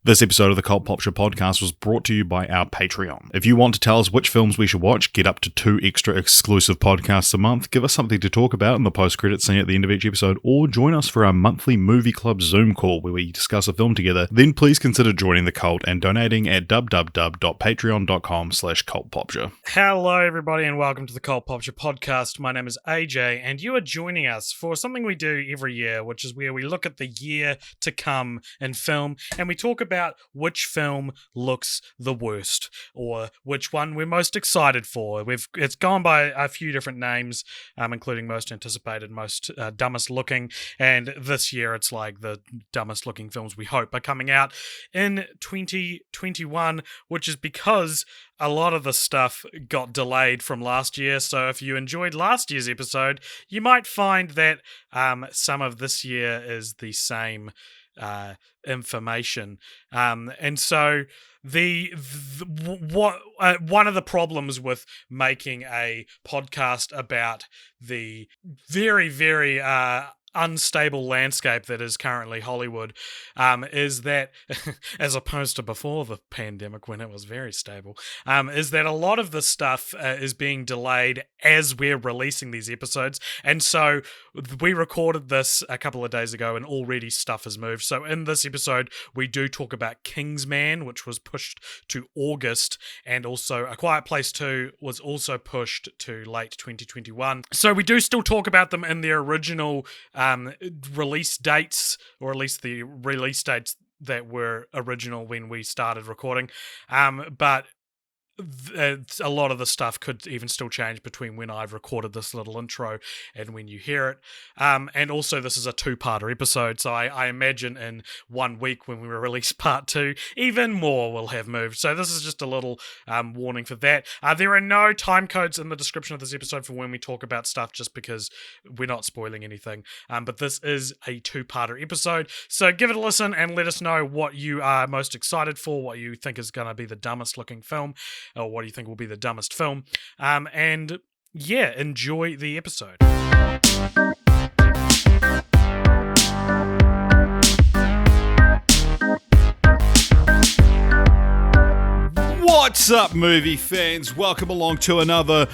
This episode of the Cult Popture podcast was brought to you by our Patreon. If you want to tell us which films we should watch, get up to 2 extra exclusive podcasts a month, give us something to talk about in the post-credit scene at the end of each episode, or join us for our monthly movie club Zoom call where we discuss a film together, then please consider joining the cult and donating at www.patreon.com/cultpopture. Hello everybody and welcome to the Cult Popture podcast. My name is AJ and you are joining us for something we do every year, which is where we look at the year to come in film and we talk about which film looks the worst or which one we're most excited for. It's gone by a few different names, including most anticipated, most dumbest looking, and this year it's like the dumbest looking films we hope are coming out in 2021, which is because a lot of the stuff got delayed from last year. So if you enjoyed last year's episode, you might find that some of this year is the same information, and so one of the problems with making a podcast about the very, very unstable landscape that is currently Hollywood is that, as opposed to before the pandemic when it was very stable, is that a lot of the stuff is being delayed as we're releasing these episodes. And so we recorded this a couple of days ago and already stuff has moved. So in this episode, we do talk about Kingsman, which was pushed to August, and also A Quiet Place 2 was also pushed to late 2021. So we do still talk about them in their original release dates, or at least the release dates that were original when we started recording, but a lot of the stuff could even still change between when I've recorded this little intro and when you hear it. And also this is a two-parter episode, so I imagine in 1 week when we release part 2, even more will have moved. So this is just a little warning for that. There are no time codes in the description of this episode for when we talk about stuff, just because we're not spoiling anything. But this is a two-parter episode, so give it a listen and let us know what you are most excited for, what you think is going to be the dumbest looking film, or what do you think will be the dumbest film. And yeah, enjoy the episode. What's up, movie fans? Welcome along to another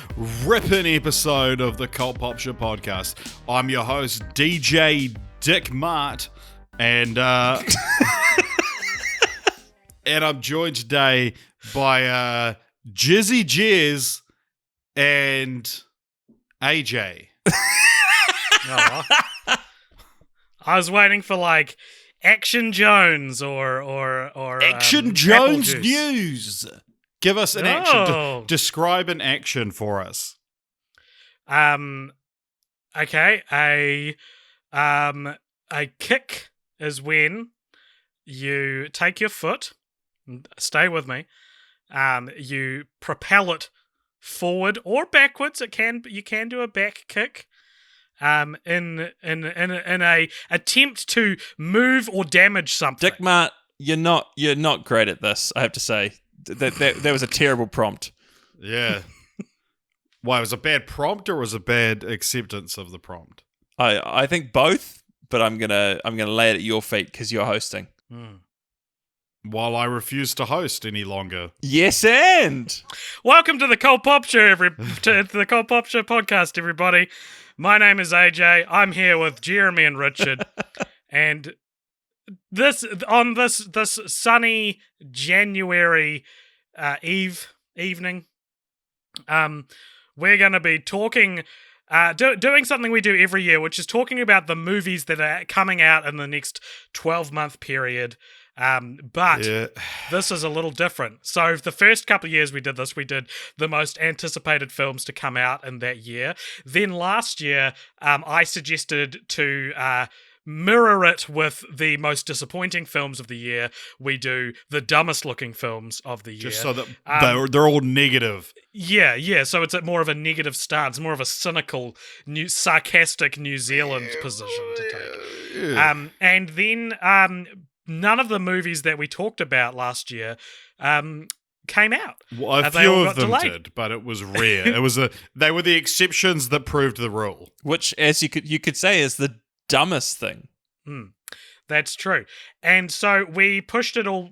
ripping episode of the Cult Popture podcast. I'm your host, DJ Dick Mart, and and I'm joined today by Jizzy Jizz and AJ. Oh. I was waiting for like Action Jones or Action Jones News. Give us an action. Describe an action for us. Okay. A kick is when you take your foot. Stay with me. You propel it forward or backwards. You can do a back kick. In a attempt to move or damage something. Dick Mart, you're not great at this, I have to say. That was a terrible prompt. Yeah. Why, was it a bad prompt or was it a bad acceptance of the prompt? I think both, but I'm gonna lay it at your feet because you're hosting. While I refuse to host any longer. Yes, and welcome to the Cult Popture, to the Cult Popture podcast, everybody. My name is AJ. I'm here with Jeremy and Richard, and this sunny January evening, we're going to be talking. Doing something we do every year, which is talking about the movies that are coming out in the next 12-month period. But this is a little different. So the first couple of years we did this, we did the most anticipated films to come out in that year. Then last year, I suggested to mirror it with the most disappointing films of the year. We do the dumbest looking films of the year. Just so that they're all negative. Yeah. So it's more of a negative stance, more of a cynical, sarcastic New Zealand position to take. Yeah. And then none of the movies that we talked about last year came out. Well, a few of them did, but it was rare. They were the exceptions that proved the rule. Which, as you could say, is the dumbest thing. That's true. And so we pushed it all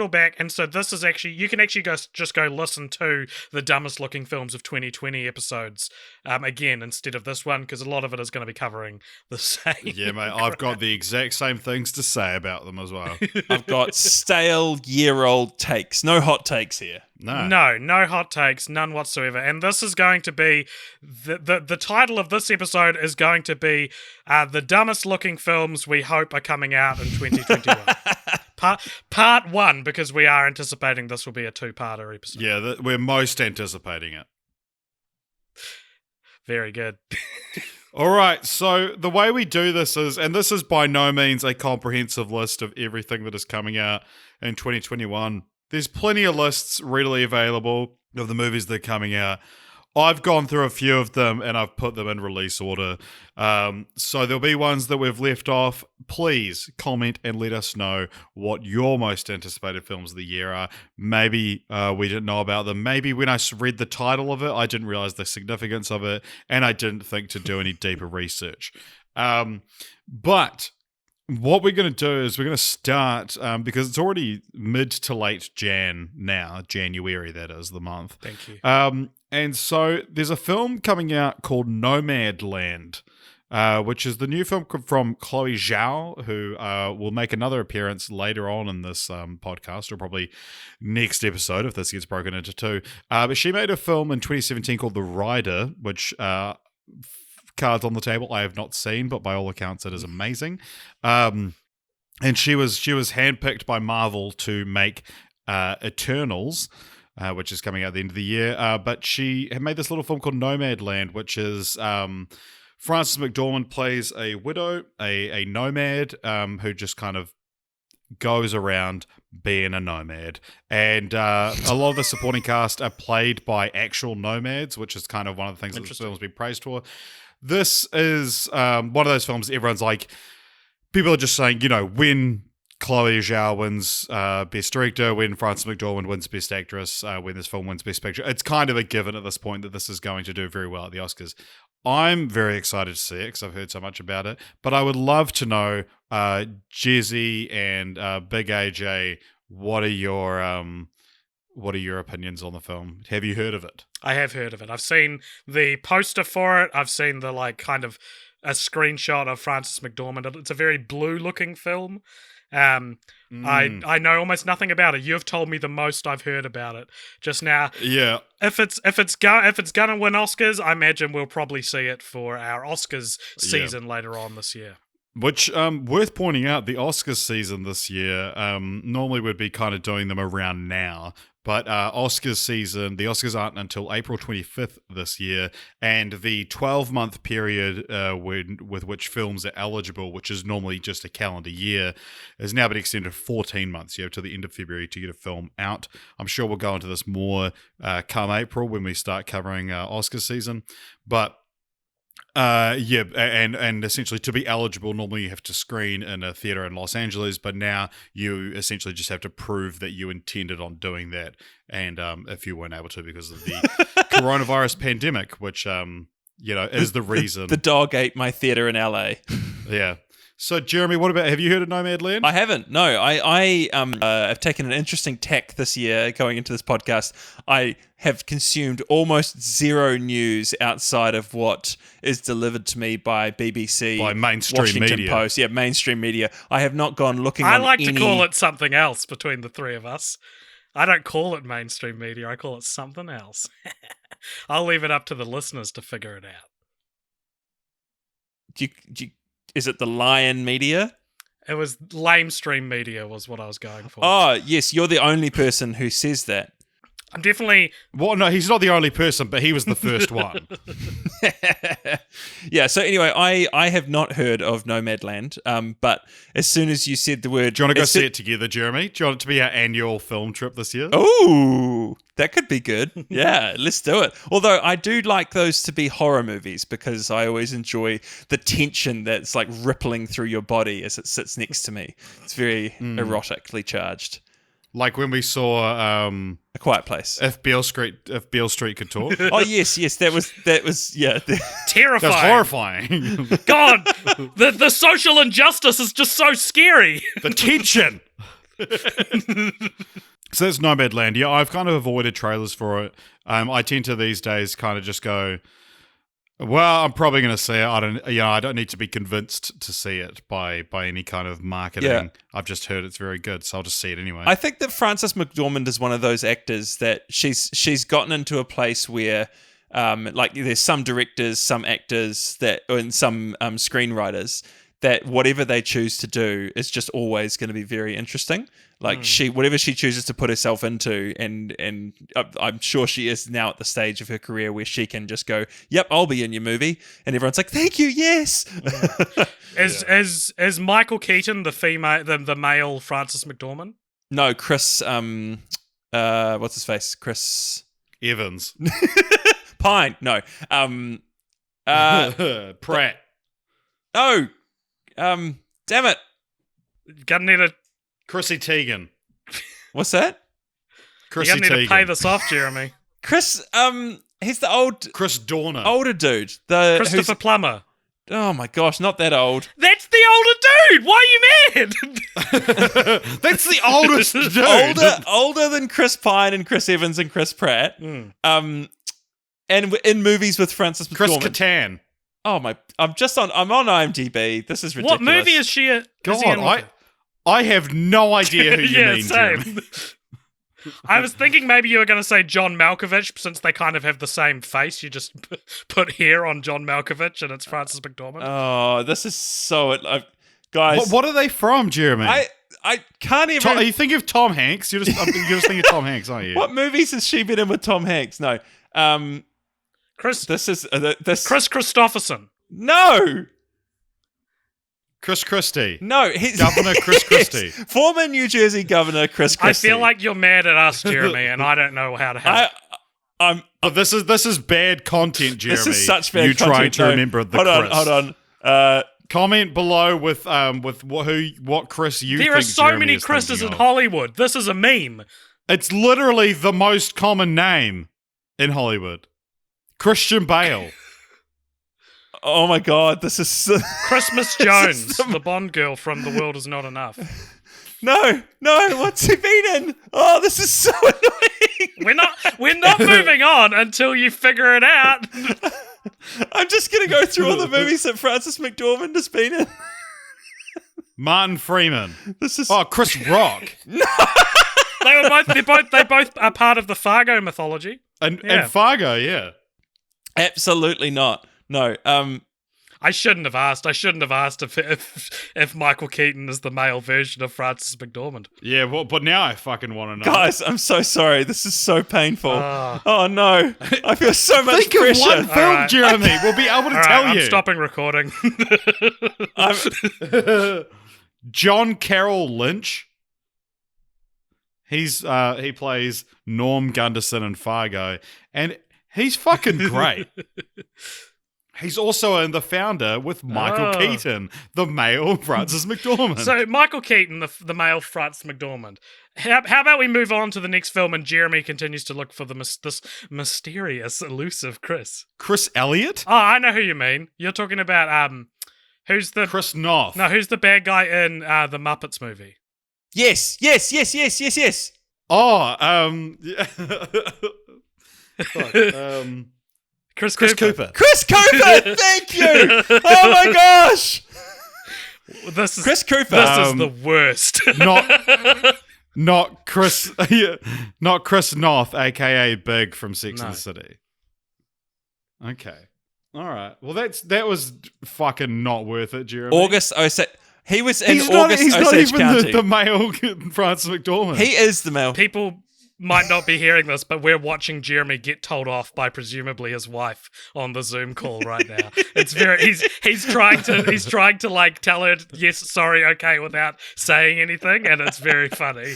back, and so this is actually, you can actually just go listen to the dumbest looking films of 2020 episodes again instead of this one, because a lot of it is going to be covering the same. Yeah, mate, I've got the exact same things to say about them as well. I've got stale year-old takes. No hot takes here. No hot takes, none whatsoever. And this is going to be the title of this episode is going to be the dumbest looking films we hope are coming out in 2021. Part 1, because we are anticipating this will be a 2-parter episode. Yeah, we're most anticipating it. Very good. All right, so the way we do this is, and this is by no means a comprehensive list of everything that is coming out in 2021. There's plenty of lists readily available of the movies that are coming out. I've gone through a few of them and I've put them in release order. So there'll be ones that we've left off. Please comment and let us know what your most anticipated films of the year are. Maybe we didn't know about them. Maybe when I read the title of it, I didn't realize the significance of it and I didn't think to do any deeper research. But what we're going to do is we're going to start, because it's already mid to late January, that is, the month. Thank you. And so there's a film coming out called Nomad Land, which is the new film from Chloe Zhao, who will make another appearance later on in this podcast, or probably next episode if this gets broken into two. But she made a film in 2017 called The Rider, which... cards on the table I have not seen, but by all accounts it is amazing. And she was handpicked by Marvel to make Eternals, which is coming out at the end of the year. But she had made this little film called Nomad Land, which is Frances McDormand plays a widow, a nomad, who just kind of goes around being a nomad. And a lot of the supporting cast are played by actual nomads, which is kind of one of the things that the film's been praised for. This is one of those films everyone's like, people are just saying, when Chloe Zhao wins Best Director, when Frances McDormand wins Best Actress, when this film wins Best Picture, it's kind of a given at this point that this is going to do very well at the Oscars. I'm very excited to see it because I've heard so much about it, but I would love to know, Jezzy and Big AJ, what are your opinions on the film? Have you heard of it? I have heard of it. I've seen the poster for it. I've seen the kind of a screenshot of Frances McDormand. It's a very blue-looking film. I know almost nothing about it. You've told me the most I've heard about it just now. Yeah. If it's gonna win Oscars, I imagine we'll probably see it for our Oscars season later on this year. Which, worth pointing out, the Oscars season this year normally would be kind of doing them around now. But Oscars season, the Oscars aren't until April 25th this year, and the 12-month period with which films are eligible, which is normally just a calendar year, has now been extended to 14 months. You have to the end of February to get a film out. I'm sure we'll go into this more come April when we start covering Oscars season, but and essentially to be eligible, normally you have to screen in a theater in Los Angeles, but now you essentially just have to prove that you intended on doing that, and if you weren't able to because of the coronavirus pandemic, which is the reason. The dog ate my theater in LA. Yeah. So, Jeremy, have you heard of Nomad Land? I haven't. No, I have taken an interesting tack this year going into this podcast. I have consumed almost zero news outside of what is delivered to me by BBC, by mainstream Washington media. Post. Yeah, mainstream media. I have not gone looking. I like to call it something else between the three of us. I don't call it mainstream media. I call it something else. I'll leave it up to the listeners to figure it out. Is it the Lion Media? It was lamestream media was what I was going for. Oh, yes, you're the only person who says that. I'm definitely... Well, no, he's not the only person, but he was the first one. Yeah, so anyway, I have not heard of Nomad Land, but as soon as you said the word... Do you want to go see it together, Jeremy? Do you want it to be our annual film trip this year? Oh, that could be good. Yeah, let's do it. Although I do like those to be horror movies because I always enjoy the tension that's like rippling through your body as it sits next to me. It's very erotically charged. Like when we saw... A Quiet Place. If Beale Street could talk. Oh yes, that was yeah. Terrifying. That's horrifying. God, the social injustice is just so scary. The tension. So that's Nomad Land. Yeah, I've kind of avoided trailers for it. I tend to these days kind of just go, well, I'm probably going to see it. I don't need to be convinced to see it by any kind of marketing. Yeah. I've just heard it's very good, so I'll just see it anyway. I think that Frances McDormand is one of those actors that she's gotten into a place where, like, there's some directors, some actors and some screenwriters that whatever they choose to do is just always going to be very interesting. Like whatever she chooses to put herself into, and I'm sure she is now at the stage of her career where she can just go, "Yep, I'll be in your movie," and everyone's like, "Thank you, yes." Is Michael Keaton the male Frances McDormand? No, Chris. What's his face? Chris Evans. Pine. No. Pratt. No. Damn it. Gonna need a. Chrissy Teigen. What's that? You're gonna need to pay this off, Jeremy. Chris. He's the Chris Dorner. older dude. Christopher Plummer. Oh my gosh, not that old. That's the older dude. Why are you mad? That's the oldest dude. Older than Chris Pine and Chris Evans and Chris Pratt. And in movies with Frances McDormand. Chris Kattan. Oh my! I'm on IMDb. This is ridiculous. What movie is she in? God, I have no idea who you mean, same. Jeremy. I was thinking maybe you were going to say John Malkovich, since they kind of have the same face. You just put hair on John Malkovich, and it's Frances McDormand. Oh, this is so... guys... What are they from, Jeremy? I can't even... Are you thinking of Tom Hanks? You're just thinking of Tom Hanks, aren't you? What movies has she been in with Tom Hanks? No. Chris Christopherson. No! Chris Christie. No, he's Governor Chris Christie. Former New Jersey Governor Chris Christie. I feel like you're mad at us, Jeremy, and I don't know how to help. But this is bad content, Jeremy. This is such bad you content. trying to remember the Chris. Hold on. Comment below with what Chris you think. There are so Jeremy many is Chris's thinking in of. Hollywood. This is a meme. It's literally the most common name in Hollywood. Christian Bale. Oh my God, this is so... Christmas Jones, the Bond girl from The World Is Not Enough. No, what's he been in? Oh, this is so annoying. We're not moving on until you figure it out. I'm just gonna go through all the movies that Frances McDormand has been in. Martin Freeman. This is Chris Rock. no. They both are part of the Fargo mythology. And Fargo, yeah. Absolutely not. No. I shouldn't have asked. If Michael Keaton is the male version of Frances McDormand. Yeah, well, but now I fucking want to know. Guys, I'm so sorry. This is so painful. Oh no. I feel so much Think pressure. of one film, right. Jeremy. We'll be able to tell you. I'm stopping recording. John Carroll Lynch. He plays Norm Gunderson in Fargo, and he's fucking great. He's also in The Founder with Michael Keaton, the male Frances McDormand. So Michael Keaton, the male Frances McDormand. How about we move on to the next film, and Jeremy continues to look for this mysterious, elusive Chris. Chris Elliott? Oh, I know who you mean. You're talking about who's the Chris Noth? No, who's the bad guy in the Muppets movie? Yes. Oh, Chris Cooper. Chris Cooper! Thank you! Oh my gosh! Chris Cooper. This is the worst. Not Chris Noth, aka Big from Sex and the City. Okay. All right. Well, that was fucking not worth it, Jeremy. August Osage. He was in He's August Osage not County. even the male Frances McDormand. He is the male. People might not be hearing this, but we're watching Jeremy get told off by presumably his wife on the Zoom call right now. It's he's trying to like tell her yes, sorry, okay, without saying anything, and it's very funny.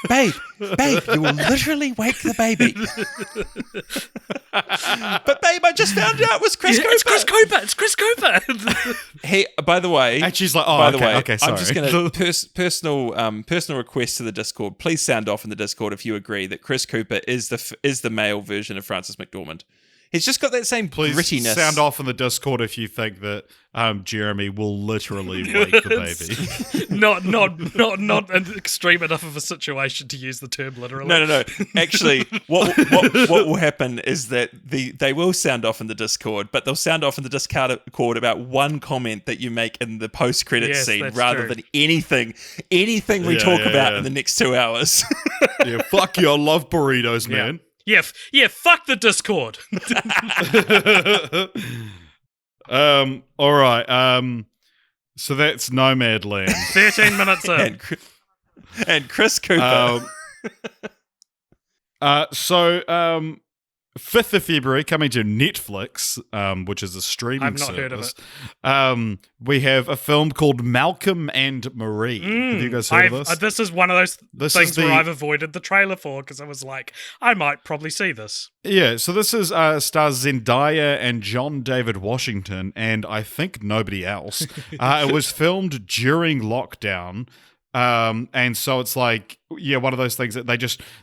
Babe, you will literally wake the baby. But babe, I just found out it was Chris Cooper. It's Chris Cooper. Hey, by the way, and she's like, okay, okay, sorry. I'm just gonna personal request to the Discord. Please sound off in the Discord. world if you agree that Chris Cooper is the male version of Francis McDormand. He's just got that same Please grittiness. sound off in the Discord if you think that Jeremy will literally wake the baby. Not an extreme enough of a situation to use the term literally. No. Actually, what will happen is that they will sound off in the Discord, but they'll sound off in the Discord about one comment that you make in the post-credit scene rather than anything we talk about in the next 2 hours. Yeah, fuck you, I love burritos, man. Yeah, fuck the Discord. All right. So that's Nomad Land. 13 minutes in. and Chris Cooper. 5th of February, coming to Netflix, which is a streaming I've not heard of it. We have a film called Malcolm and Marie. Have you guys heard of this? This is one of those things where I've avoided the trailer for because I was like, I might probably see this. Yeah, so this is stars Zendaya and John David Washington, and I think nobody else. It was filmed during lockdown. And so it's like, one of those things that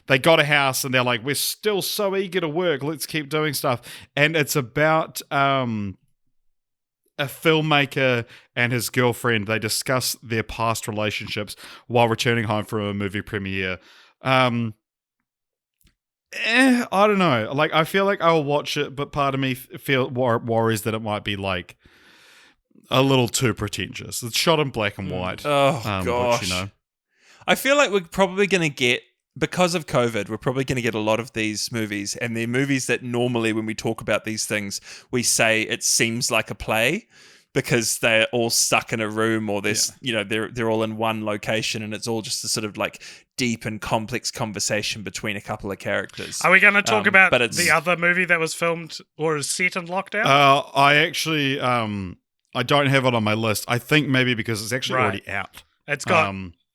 they got a house and they're like, we're still so eager to work, let's keep doing stuff. And it's about a filmmaker and his girlfriend. They discuss their past relationships while returning home from a movie premiere. I don't know. Like, I feel like I'll watch it, but part of me worries that it might be like a little too pretentious. It's shot in black and white. Oh, gosh. Which, I feel like we're probably going to get, because of COVID, we're probably going to get a lot of these movies. And they're movies that normally when we talk about these things, we say it seems like a play because they're all stuck in a room or they're all in one location and it's all just a sort of like deep and complex conversation between a couple of characters. Are we going to talk about the other movie that was filmed or is set in lockdown? I actually... I don't have it on my list. I think maybe because it's actually already out. It's got...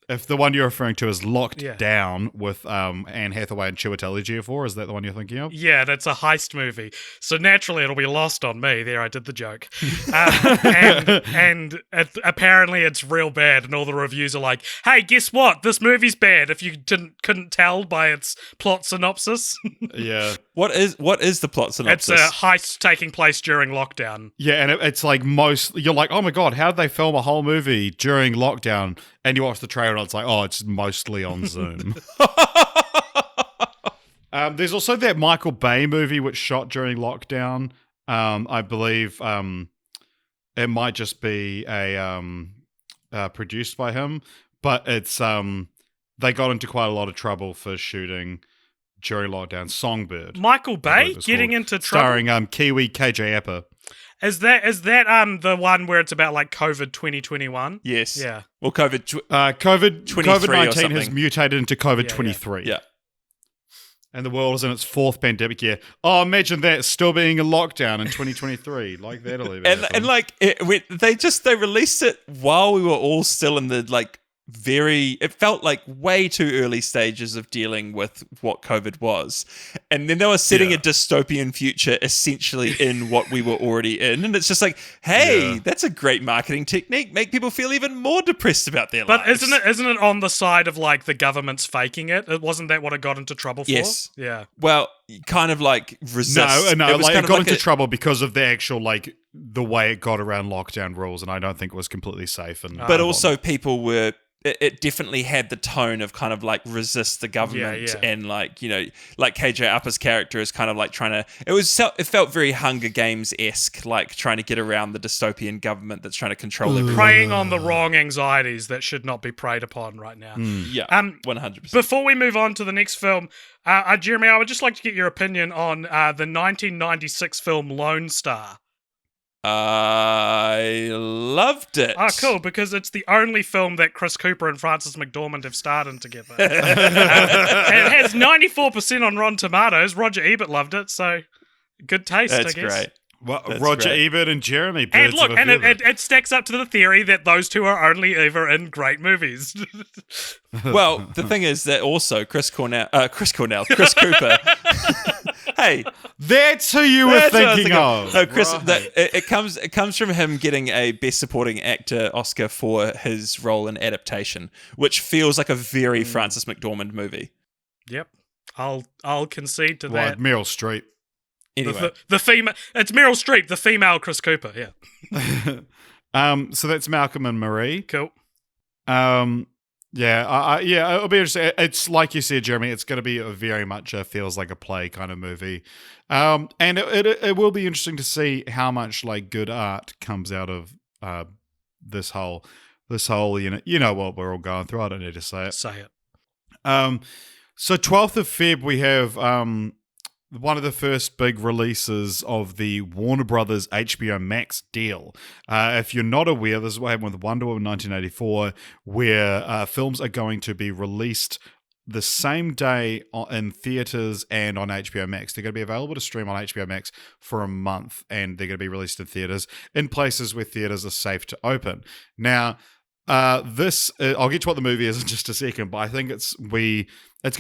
if the one you're referring to is Locked Down with Anne Hathaway and Chiwetel Ejiofor, is that the one you're thinking of? Yeah, that's a heist movie. So naturally it'll be lost on me. There, I did the joke. Apparently it's real bad and all the reviews are like, hey, guess what? This movie's bad if you couldn't tell by its plot synopsis. Yeah. What is the plot synopsis? It's a heist taking place during lockdown. Yeah, and it's like you're like, oh my god, how did they film a whole movie during lockdown? And you watch the trailer and it's like, oh, it's mostly on Zoom. There's also that Michael Bay movie which shot during lockdown. I believe it might just be produced by him, but it's they got into quite a lot of trouble for shooting during lockdown. Songbird. Michael Bay getting into trouble? Starring Kiwi KJ Apa. Is that the one where it's about like COVID 2021? Yes. Yeah. Well, COVID-19 has mutated into COVID-23. Yeah. And the world is in its 4th pandemic year. Oh, imagine that still being in lockdown in 2023. Like that'll even happen. And like they released it while we were all still in the like it felt like way too early stages of dealing with what COVID was. And then they were setting a dystopian future essentially in what we were already in. And it's just like, hey, that's a great marketing technique. Make people feel even more depressed about their lives. But isn't it on the side of like the government's faking it? Wasn't that what it got into trouble for? Yes. Yeah. Well, kind of like resist. No, it got into trouble because of the actual like the way it got around lockdown rules, and I don't think it was completely safe. But also people were... It definitely had the tone of kind of like resist the government and like, like KJ Apa's character is kind of like trying to, it felt very Hunger Games-esque, like trying to get around the dystopian government that's trying to control everyone. Preying on the wrong anxieties that should not be preyed upon right now. Yeah, 100%. Before we move on to the next film, Jeremy, I would just like to get your opinion on the 1996 film Lone Star. I loved it. Oh, cool, because it's the only film that Chris Cooper and Francis McDormand have starred in together. It has 94% on Rotten Tomatoes. Roger Ebert loved it, so good taste, That's I guess. Great. Well, That's Roger great. Ebert and Jeremy. And look, and it stacks up to the theory that those two are only ever in great movies. Well, the thing is that also Chris Cooper. Hey, that's who you were thinking of. No, Chris. Right. It comes from him getting a Best Supporting Actor Oscar for his role in Adaptation, which feels like a very Francis McDormand movie. Yep. I'll concede to Well, that. Meryl Streep. Anyway, The female, it's Meryl Streep, the female Chris Cooper. Yeah. So that's Malcolm and Marie. Cool. Yeah, it'll be interesting. It's like you said, Jeremy. It's going to be very much a feels like a play kind of movie, and it will be interesting to see how much like good art comes out of this whole you know what we're all going through. I don't need to say it. Say it. So 12th of Feb we have one of the first big releases of the Warner Brothers HBO Max deal. If you're not aware, this is what happened with Wonder Woman 1984, where films are going to be released the same day in theaters and on HBO Max. They're going to be available to stream on HBO Max for a month, and they're going to be released in theaters in places where theaters are safe to open. Now, this I'll get to what the movie is in just a second, but I think it's going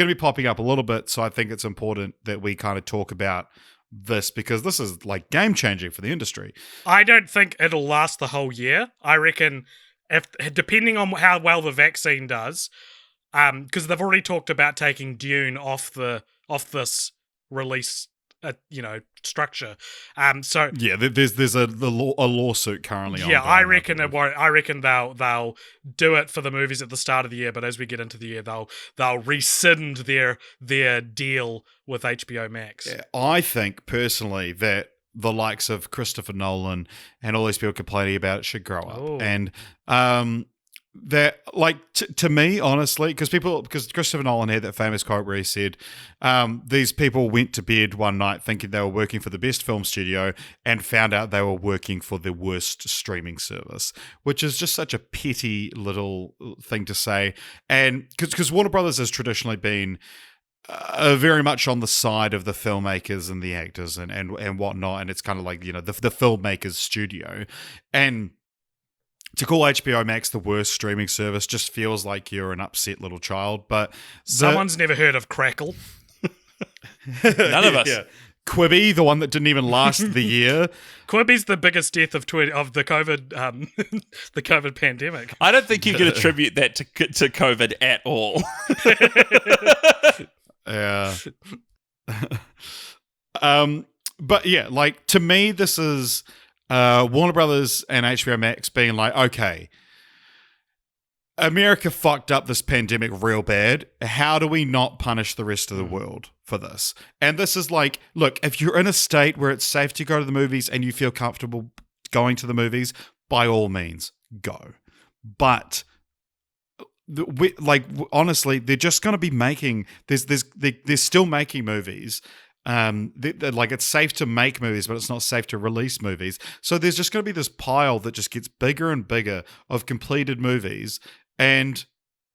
to be popping up a little bit, so I think it's important that we kind of talk about this because this is like game changing for the industry. I don't think it'll last the whole year. I reckon, if depending on how well the vaccine does, because they've already talked about taking Dune off this release, structure. So yeah, there's a lawsuit currently. Yeah, ongoing, I reckon it won't. I reckon they'll do it for the movies at the start of the year, but as we get into the year, they'll rescind their deal with HBO Max. Yeah, I think personally that the likes of Christopher Nolan and all these people complaining about it should grow up. Oh. And that, like, to me, honestly, because Christopher Nolan had that famous quote where he said, these people went to bed one night thinking they were working for the best film studio and found out they were working for the worst streaming service, which is just such a petty little thing to say. And because Warner Brothers has traditionally been very much on the side of the filmmakers and the actors and whatnot, and it's kind of like, the filmmakers studio. And to call HBO Max the worst streaming service just feels like you're an upset little child. But someone's never heard of Crackle. None of us. Yeah. Quibi, the one that didn't even last the year. Quibi's the biggest death of the COVID the COVID pandemic. I don't think you can attribute that to COVID at all. Yeah. But yeah, like, to me, this is Warner Brothers and HBO Max being like, okay, America fucked up this pandemic real bad. How do we not punish the rest of the world for this? And this is like, look, if you're in a state where it's safe to go to the movies and you feel comfortable going to the movies, by all means, go. But honestly, they're just going to be making. They're still making movies. Like, it's safe to make movies, but it's not safe to release movies. So there's just going to be this pile that just gets bigger and bigger of completed movies, and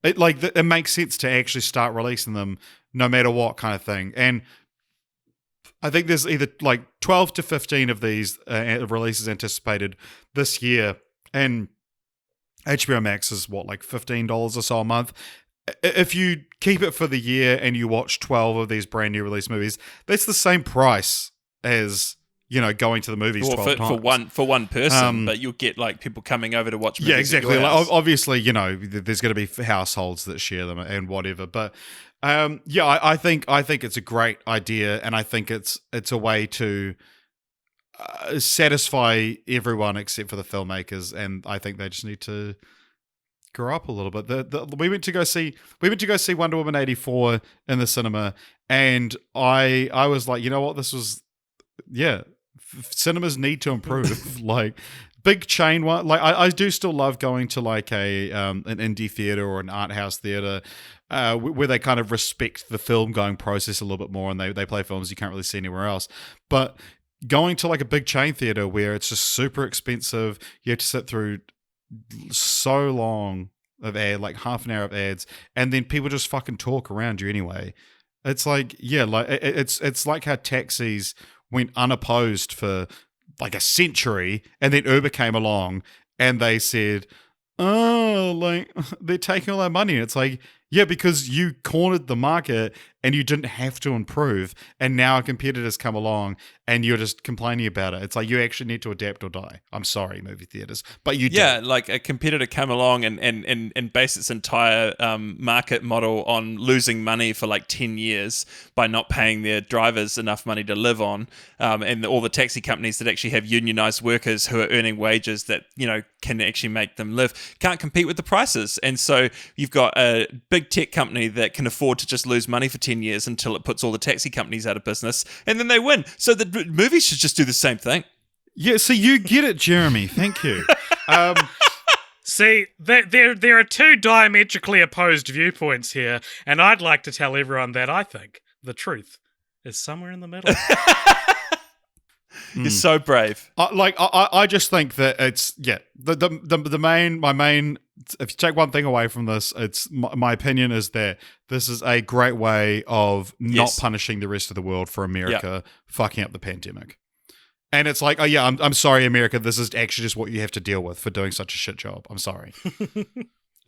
it makes sense to actually start releasing them no matter what kind of thing. And I think there's either like 12 to 15 of these releases anticipated this year, and HBO Max is like $15 or so a month. If you keep it for the year and you watch 12 of these brand new release movies, that's the same price as, going to the movies 12 times. For one person, but you'll get like people coming over to watch movies. Yeah, exactly. Like, obviously, there's going to be households that share them and whatever. But I think it's a great idea, and I think it's a way to satisfy everyone except for the filmmakers, and I think they just need to grow up a little bit. We went to go see Wonder Woman 84 in the cinema, and I was like, you know what, this was, cinemas need to improve. Like, big chain one, like I do still love going to like an indie theater or an art house theater where they kind of respect the film going process a little bit more, and they play films you can't really see anywhere else. But going to like a big chain theater where it's just super expensive, you have to sit through so long of ad, like half an hour of ads, and then people just fucking talk around you anyway. It's like, it's like how taxis went unopposed for like a century, and then Uber came along and they said, oh, like, they're taking all our money. And it's like, yeah, because you cornered the market and you didn't have to improve, and now a competitor's come along and you're just complaining about it. It's like you actually need to adapt or die. I'm sorry, movie theaters, but you do. Yeah, like a competitor come along and base its entire market model on losing money for like 10 years by not paying their drivers enough money to live on, and all the taxi companies that actually have unionized workers who are earning wages that, can actually make them live, can't compete with the prices. And so you've got a big tech company that can afford to just lose money for 10 years until it puts all the taxi companies out of business, and then they win. So the movies should just do the same thing. Yeah, so you get it, Jeremy. Thank you. See, there are two diametrically opposed viewpoints here, and I'd like to tell everyone that I think the truth is somewhere in the middle. You're so brave. I just think that it's my main. If you take one thing away from this, it's my opinion is that this is a great way of not punishing the rest of the world for America fucking up the pandemic. And it's like, oh yeah, I'm sorry, America. This is actually just what you have to deal with for doing such a shit job. I'm sorry.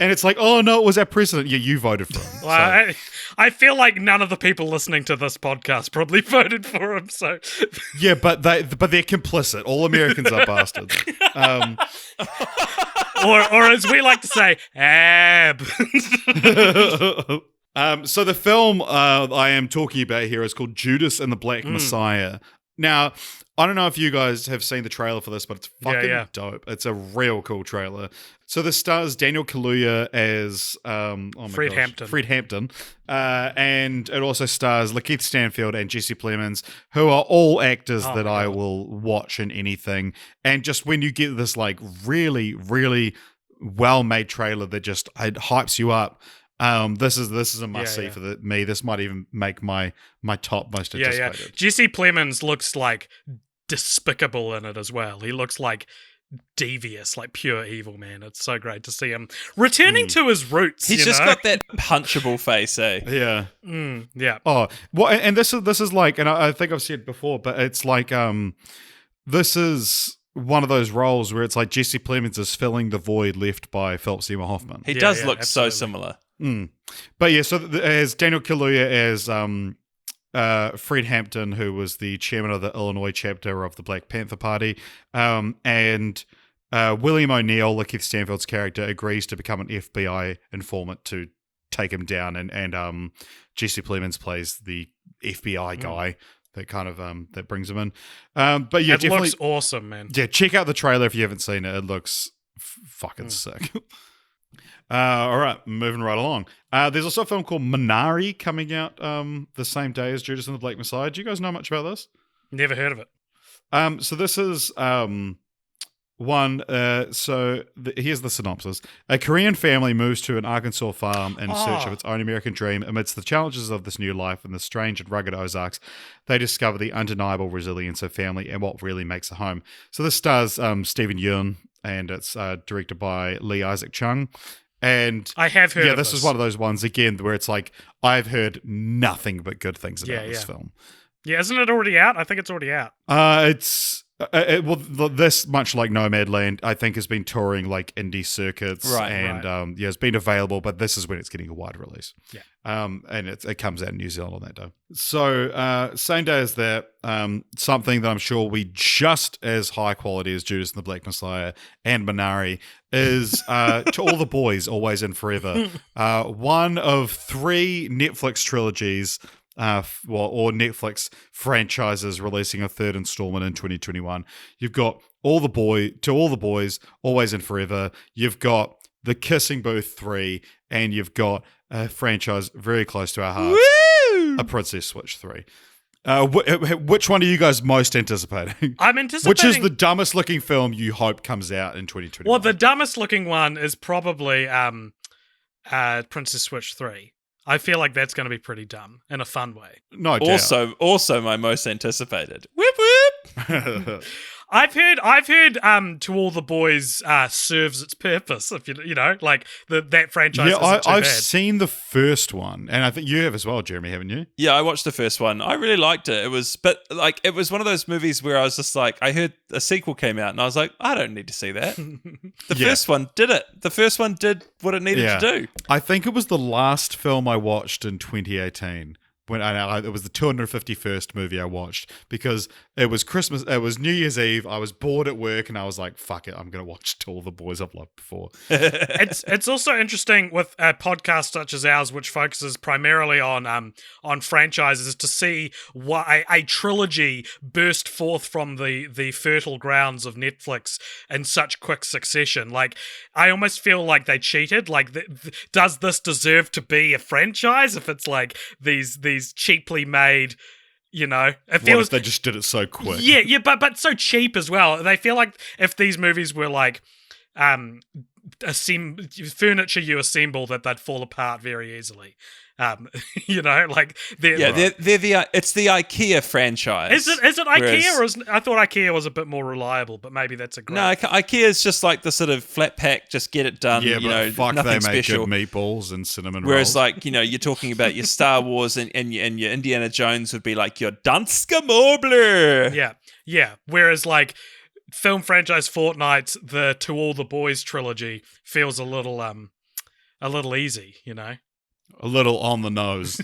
And it's like, oh no, it was our president. Yeah, you voted for him. Well, I feel like none of the people listening to this podcast probably voted for him. So yeah, but they're complicit. All Americans are bastards. or as we like to say, ab. So the film I am talking about here is called Judas and the Black Messiah. Now, I don't know if you guys have seen the trailer for this, but it's fucking dope. It's a real cool trailer. So this stars Daniel Kaluuya as Fred Hampton, and it also stars Lakeith Stanfield and Jesse Plemons, who are all actors that I will watch in anything. And just when you get this like really, really well-made trailer that just it hypes you up. This is a must see for me. This might even make my top most anticipated. Yeah. Jesse Plemons looks like despicable in it as well. He looks like devious, like pure evil, man. It's so great to see him returning to his roots. He's just got that punchable face, eh? Yeah. Yeah. Oh, well, and this is like, and I think I've said before, but it's like, this is one of those roles where it's like Jesse Plemons is filling the void left by Philip Seymour Hoffman. He does look absolutely so similar. But yeah, so as Daniel Kaluuya as Fred Hampton, who was the chairman of the Illinois chapter of the Black Panther Party, and William O'Neill, Lakeith Stanfield's character, agrees to become an FBI informant to take him down, and Jesse Plemons plays the FBI guy that kind of that brings him in. But yeah, it definitely looks awesome, man. Yeah, check out the trailer if you haven't seen it. It looks fucking sick. All right, moving right along. There's also a film called Minari coming out the same day as Judas and the Black Messiah. Do you guys know much about this? Never heard of it. So this is one. Here's the synopsis. A Korean family moves to an Arkansas farm in search of its own American dream. Amidst the challenges of this new life and the strange and rugged Ozarks, they discover the undeniable resilience of family and what really makes a home. So this stars Stephen Yeun, and it's directed by Lee Isaac Chung. And I have heard of this is one of those ones, again, where it's like, I've heard nothing but good things about this film. Yeah, isn't it already out? I think it's already out. This, much like Nomad Land, I think has been touring like indie circuits, it's been available, but this is when it's getting a wide release. Yeah. And it comes out in New Zealand on that day. So same day as that, something that I'm sure will be just as high quality as Judas and the Black Messiah and Minari is To All the Boys, Always and Forever. One of 3 Netflix trilogies. Or Netflix franchises releasing a 3rd installment in 2021. You've got To All the Boys, Always and Forever. You've got The Kissing Booth 3, and you've got a franchise very close to our hearts, A Princess Switch 3. Which one are you guys most anticipating? I'm anticipating... Which is the dumbest looking film you hope comes out in 2021? Well, the dumbest looking one is probably Princess Switch 3. I feel like that's going to be pretty dumb in a fun way. No doubt. Also my most anticipated. Whip whip. I've heard To All the Boys serves its purpose. If you know, like that franchise. Yeah, isn't too I've bad. seen the first one, and I think you have as well, Jeremy, haven't you? Yeah, I watched the first one. I really liked it. It was one of those movies where I was just like, I heard a sequel came out, and I was like, I don't need to see that. The first one did it. The first one did what it needed to do. I think it was the last film I watched in 2018 it was the 251st movie I watched because it was Christmas. It was New Year's Eve. I was bored at work, and I was like, "Fuck it, I'm gonna watch All the Boys I've Loved Before." It's also interesting with a podcast such as ours, which focuses primarily on franchises, to see what a trilogy burst forth from the fertile grounds of Netflix in such quick succession. Like, I almost feel like they cheated. Like, does this deserve to be a franchise if it's like these cheaply made, it feels... What if they just did it so quick? Yeah, but so cheap as well. They feel like if these movies were like furniture you assemble, that they'd fall apart very easily. Like it's the IKEA franchise. Is it IKEA, or I thought IKEA was a bit more reliable, but maybe that's a great... No, IKEA is just like the sort of flat pack, just get it done. Yeah, but nothing they make special. good meatballs and cinnamon Whereas, rolls. you're talking about your Star Wars and your Indiana Jones would be like your Danske Mobler. Yeah. Whereas, like, film franchise Fortnite, the To All the Boys trilogy feels a little easy, A little on the nose.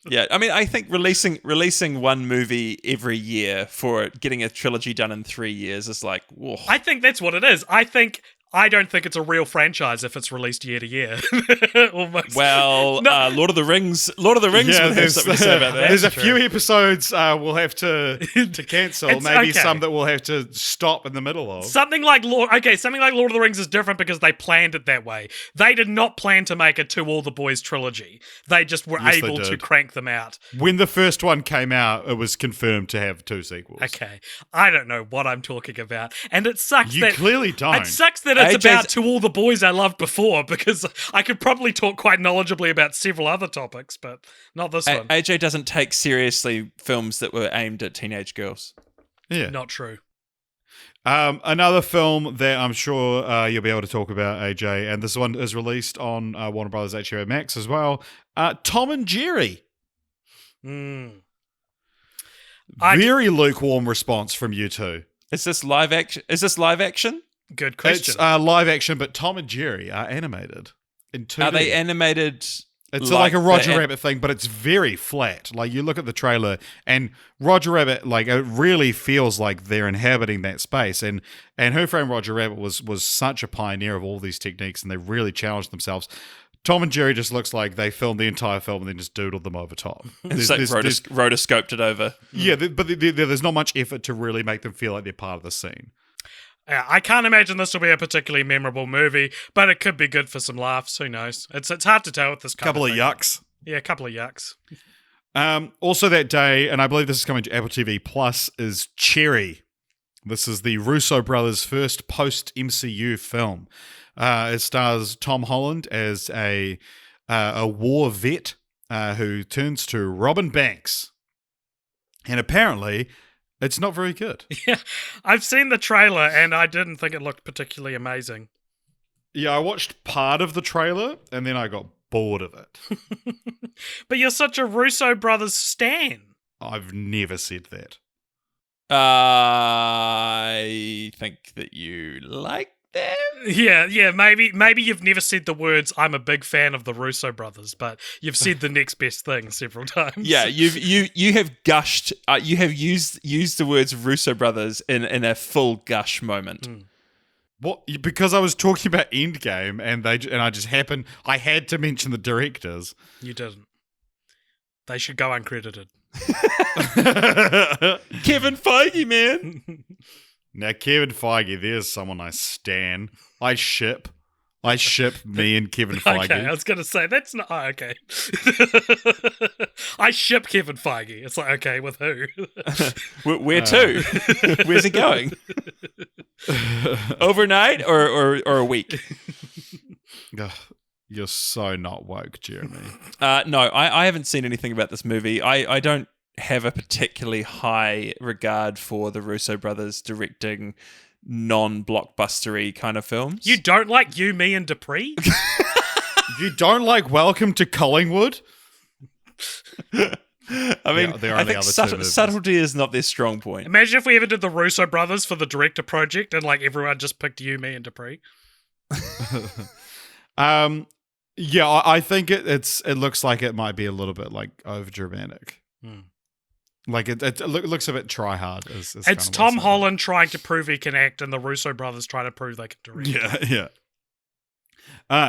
Yeah, I mean, I think releasing one movie every year for getting a trilogy done in 3 years is like, whoa. I think that's what it is. I don't think it's a real franchise if it's released year to year. Almost. Well, No. Lord of the Rings would have something to say about that. There's a few episodes we'll have to cancel. It's Maybe okay. some that we'll have to stop in the middle of. Something like Lord of the Rings is different because they planned it that way. They did not plan to make a To All the Boys trilogy. They just were Yes, they able to did. crank them out. When the first one came out, it was confirmed to have 2 sequels. Okay, I don't know what I'm talking about, and it sucks. You that clearly don't. It sucks that it's AJ's about To All the Boys I Loved Before, because I could probably talk quite knowledgeably about several other topics, but not this one. AJ doesn't take seriously films that were aimed at teenage girls. Yeah. Not true. Another film that I'm sure you'll be able to talk about, AJ, and this one is released on Warner Brothers HBO Max as well. Tom and Jerry. Very lukewarm response from you two. Is this live action? Good question. It's live action, but Tom and Jerry are animated in 2D. Are they animated? It's like a the Roger Rabbit thing, but it's very flat. Like, you look at the trailer, and Roger Rabbit, like, it really feels like they're inhabiting that space. And Who Framed Roger Rabbit was such a pioneer of all these techniques, and they really challenged themselves. Tom and Jerry just looks like they filmed the entire film and then just doodled them over top. It's like rotoscoped it over. Yeah, but there's not much effort to really make them feel like they're part of the scene. Yeah, I can't imagine this will be a particularly memorable movie, but it could be good for some laughs. Who knows? It's hard to tell with this kind Couple of of thing. yucks. Yeah, a couple of yucks. Also that day, and I believe this is coming to Apple TV Plus, is Cherry. This is the Russo brothers' first post-MCU film. It stars Tom Holland as a war vet who turns to Robin Banks. And apparently, it's not very good. Yeah, I've seen the trailer and I didn't think it looked particularly amazing. Yeah, I watched part of the trailer and then I got bored of it. But you're such a Russo brothers stan. I've never said that. I think that you like them. Yeah, maybe you've never said the words "I'm a big fan of the Russo brothers," but you've said the next best thing several times. Yeah, you have gushed. You have used the words Russo brothers in a full gush moment. What? Because I was talking about Endgame and I had to mention the directors. You didn't. They should go uncredited. Kevin Feige, man. Now, Kevin Feige, there's someone I stan. I ship me and Kevin Feige. Okay, I was going to say, that's not... Oh, okay. I ship Kevin Feige. It's like, okay, with who? Where to? Where's he going? Overnight or a week? Ugh, you're so not woke, Jeremy. No, I haven't seen anything about this movie. I don't have a particularly high regard for the Russo brothers directing non-blockbustery kind of films. You don't like You, Me, and Dupree? You don't like Welcome to Collingwood? I mean, There are I the think other two movies. subtlety is not their strong point. Imagine if we ever did the Russo brothers for the director project and like everyone just picked You, Me, and Dupree. Yeah, I think it looks like it might be a little bit like over dramatic. Like it looks a bit try hard. It's Tom Holland trying to prove he can act, and the Russo brothers trying to prove they can direct. Yeah.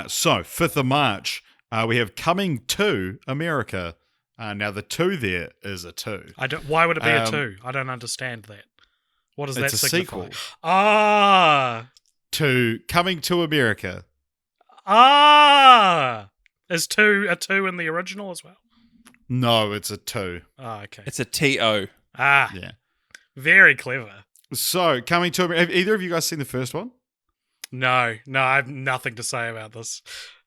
So 5th of March, we have Coming to America. Now the 2 there is a 2. Why would it be a 2? I don't understand that. What does that it's a signify? sequel. To Coming to America. Is 2 a 2 in the original as well? No, it's a 2. Oh, okay. It's a TO. Yeah. Very clever. So, Coming to America. Have either of you guys seen the first one? No, I have nothing to say about this.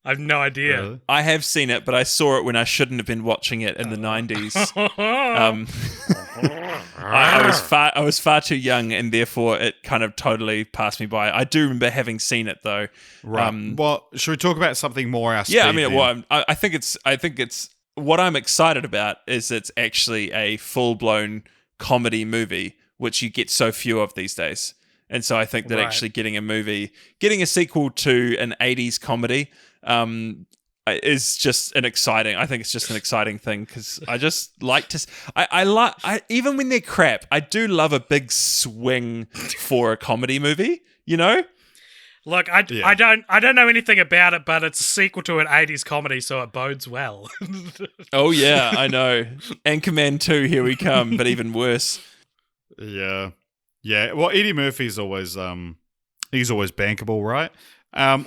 I have no idea. Really? I have seen it, but I saw it when I shouldn't have been watching it in the 90s. I was far too young, and therefore it kind of totally passed me by. I do remember having seen it though. Right. Well, should we talk about something more? Yeah, I mean, well, I think it's what I'm excited about is it's actually a full-blown comedy movie, which you get so few of these days. And so I think that actually getting a sequel to an 80s comedy is just I think it's just an exciting thing because I just like to, I even when they're crap, I do love a big swing for a comedy movie, you know? Look, I don't know anything about it, but it's a sequel to an 80s comedy, so it bodes well. Oh yeah, I know. Anchorman 2, here we come, but even worse. Yeah. Yeah, well, Eddie Murphy's always he's always bankable, right?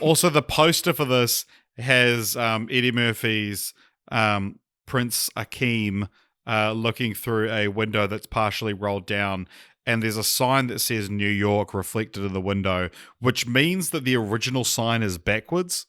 Also, the poster for this has Eddie Murphy's Prince Akeem looking through a window that's partially rolled down, and there's a sign that says New York reflected in the window, which means that the original sign is backwards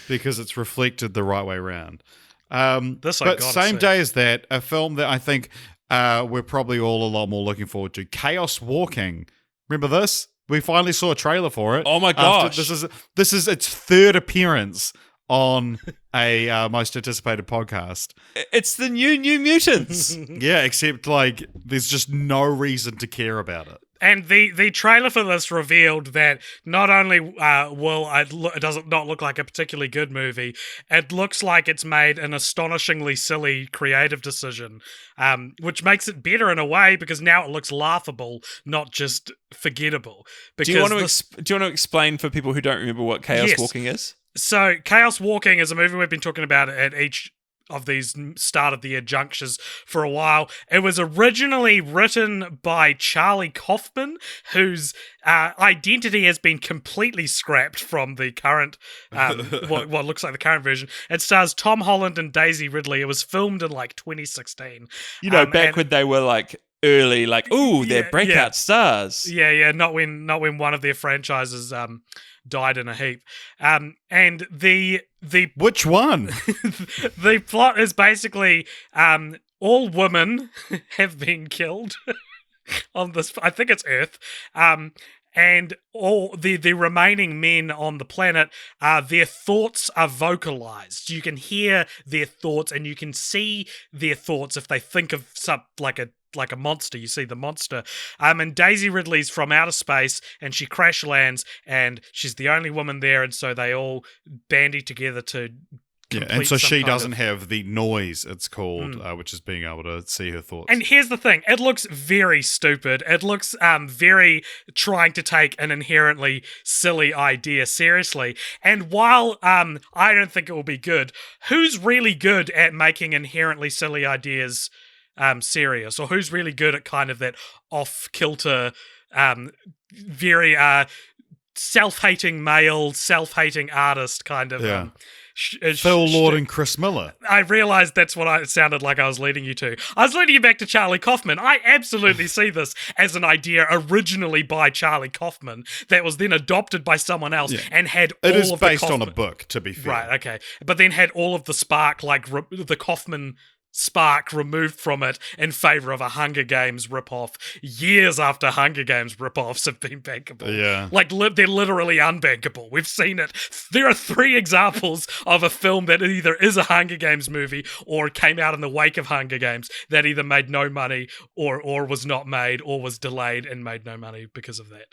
because it's reflected the right way around. But same day as that, a film that I think we're probably all a lot more looking forward to. Chaos Walking. Remember this? We finally saw a trailer for it. Oh my gosh. This is its 3rd appearance on a most anticipated podcast. It's the new Mutants. Yeah, except like there's just no reason to care about it. And the trailer for this revealed that not only it does not look like a particularly good movie, it looks like it's made an astonishingly silly creative decision, which makes it better in a way because now it looks laughable, not just forgettable. Do you want to explain for people who don't remember what Chaos Walking is? So Chaos Walking is a movie we've been talking about at each of these start of the year junctures for a while. It was originally written by Charlie Kaufman, whose identity has been completely scrapped from the current, what looks like the current version. It stars Tom Holland and Daisy Ridley. It was filmed in like 2016. You know, back when they were like early, like, they're breakout stars. Yeah, not when one of their franchises died in a heap. And the which one? The plot is basically all women have been killed on this. I think it's Earth. And all the remaining men on the planet, their thoughts are vocalized. You can hear their thoughts and you can see their thoughts if they think of something like a monster. You see the monster. And Daisy Ridley's from outer space and she crash lands and she's the only woman there, and so they all bandy together to and so she doesn't have the noise, it's called, which is being able to see her thoughts. And here's the thing, it looks very stupid. It looks very trying to take an inherently silly idea seriously. And while I don't think it will be good, who's really good at making inherently silly ideas serious, or who's really good at kind of that off-kilter, very self-hating male, self-hating artist kind of Phil Lord and Chris Miller. I realized that's what it sounded like I was leading you to. I was leading you back to Charlie Kaufman. I absolutely see this as an idea originally by Charlie Kaufman that was then adopted by someone else and had all of the... It is based on a book, to be fair. Right, okay. But then had all of the spark, like the Kaufman spark removed from it in favor of a Hunger Games ripoff years after Hunger Games ripoffs have been bankable. Yeah. Like, they're literally unbankable. We've seen it. There are 3 examples of a film that either is a Hunger Games movie or came out in the wake of Hunger Games that either made no money or was not made or was delayed and made no money because of that.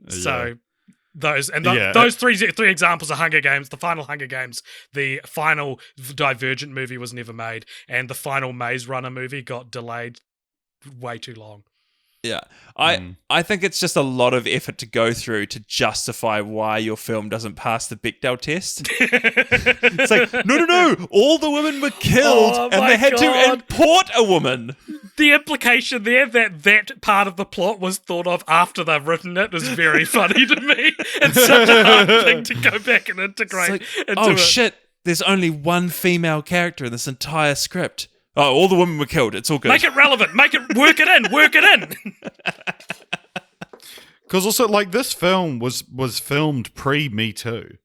So Those and Yeah. those three examples are Hunger Games. The final Hunger Games, the final Divergent movie was never made, and the final Maze Runner movie got delayed way too long. Yeah. I think it's just a lot of effort to go through to justify why your film doesn't pass the Bechdel test. It's like, no. All the women were killed and they had to import a woman. The implication there that part of the plot was thought of after they've written it is very funny to me. It's such a hard thing to go back and integrate into it. Shit, there's only one female character in this entire script. Oh, all the women were killed. It's all good. Make it relevant. Work it in. Because also, like, this film was filmed pre-Me Too.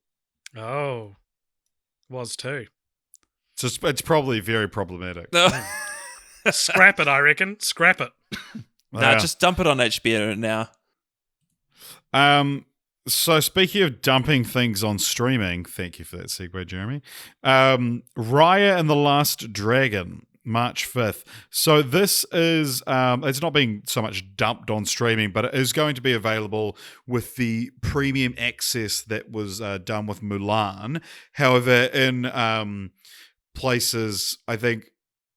Oh, was too. So it's probably very problematic. Scrap it, I reckon. Scrap it. Just dump it on HBO now. So speaking of dumping things on streaming, thank you for that segue, Jeremy. Raya and the Last Dragon, March 5th. So this is, it's not being so much dumped on streaming, but it is going to be available with the premium access that was done with Mulan. However, in places, I think,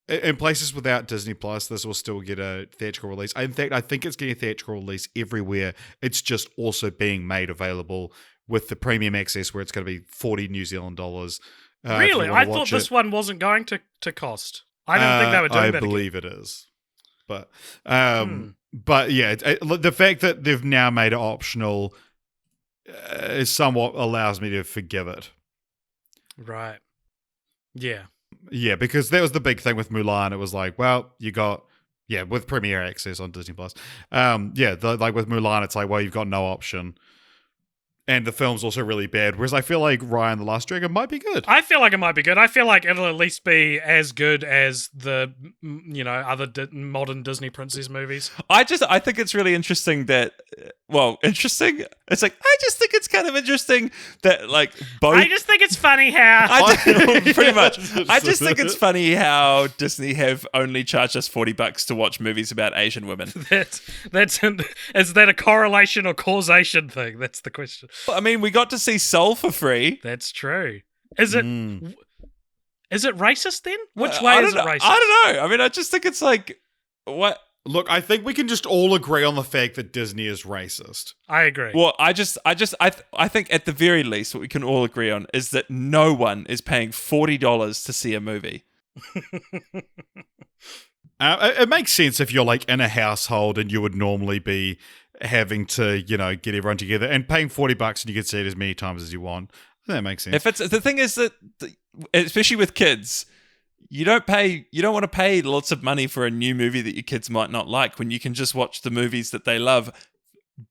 in places without Disney Plus, this will still get a theatrical release. In fact, I think it's getting a theatrical release everywhere. It's just also being made available with the premium access where it's going to be 40 New Zealand dollars. Really? I thought this one wasn't going to cost. I didn't think they were doing that. I believe it is. But yeah, the fact that they've now made it optional is somewhat allows me to forgive it. Right. Yeah. Yeah, because that was the big thing with Mulan. It was like, well, you got, with Premier Access on Disney Plus. Like with Mulan, it's like, well, you've got no option. And the film's also really bad. Whereas I feel like Raya and the Last Dragon might be good. I feel like it might be good. I feel like it'll at least be as good as the, other modern Disney princess movies. I think it's really interesting that, interesting? It's like, I just think it's kind of interesting that, like, both... I just think it's funny how... pretty much. I just think it's funny how Disney have only charged us $40 to watch movies about Asian women. Is that a correlation or causation thing? That's the question. I mean, we got to see Soul for free. That's true. Is it racist then? Which way is it racist? I don't know. I mean, I just think it's like, what? Look, I think we can just all agree on the fact that Disney is racist. I agree. Well, I think at the very least, what we can all agree on is that no one is paying $40 to see a movie. It makes sense if you're like in a household and you would normally be having to, get everyone together and paying $40 and you can see it as many times as you want. That makes sense. If it's the thing is that, especially with kids, you don't want to pay lots of money for a new movie that your kids might not like when you can just watch the movies that they love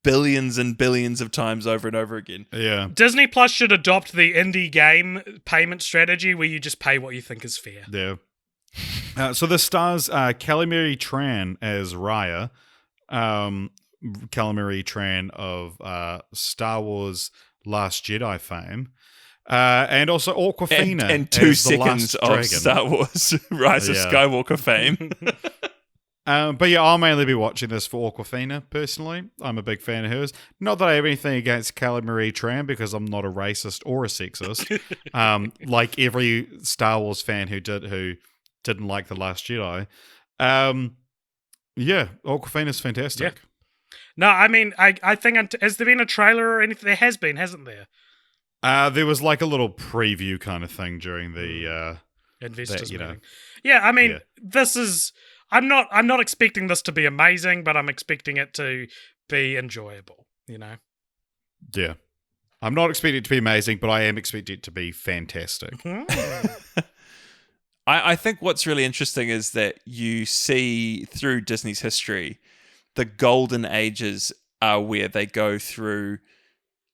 billions and billions of times over and over again. Yeah. Disney Plus should adopt the indie game payment strategy where you just pay what you think is fair. Yeah. So this stars Calamari Tran as Raya. Calamari Tran of Star Wars Last Jedi fame. And also Awkwafina. And 2 seconds the of Dragon. Star Wars Rise of Skywalker fame. But yeah, I'll mainly be watching this for Awkwafina, personally. I'm a big fan of hers. Not that I have anything against Calamari Tran, because I'm not a racist or a sexist. Like every Star Wars fan who didn't like The Last Jedi. Yeah, Awkwafina's fantastic. Yeah. No, I mean, I think, has there been a trailer or anything? There has been, hasn't there? There was like a little preview kind of thing during the investors meeting. Yeah, I mean, this is. I'm not expecting this to be amazing, but I'm expecting it to be enjoyable. Yeah, I'm not expecting it to be amazing, but I am expecting it to be fantastic. I think what's really interesting is that you see through Disney's history, the golden ages are where they go through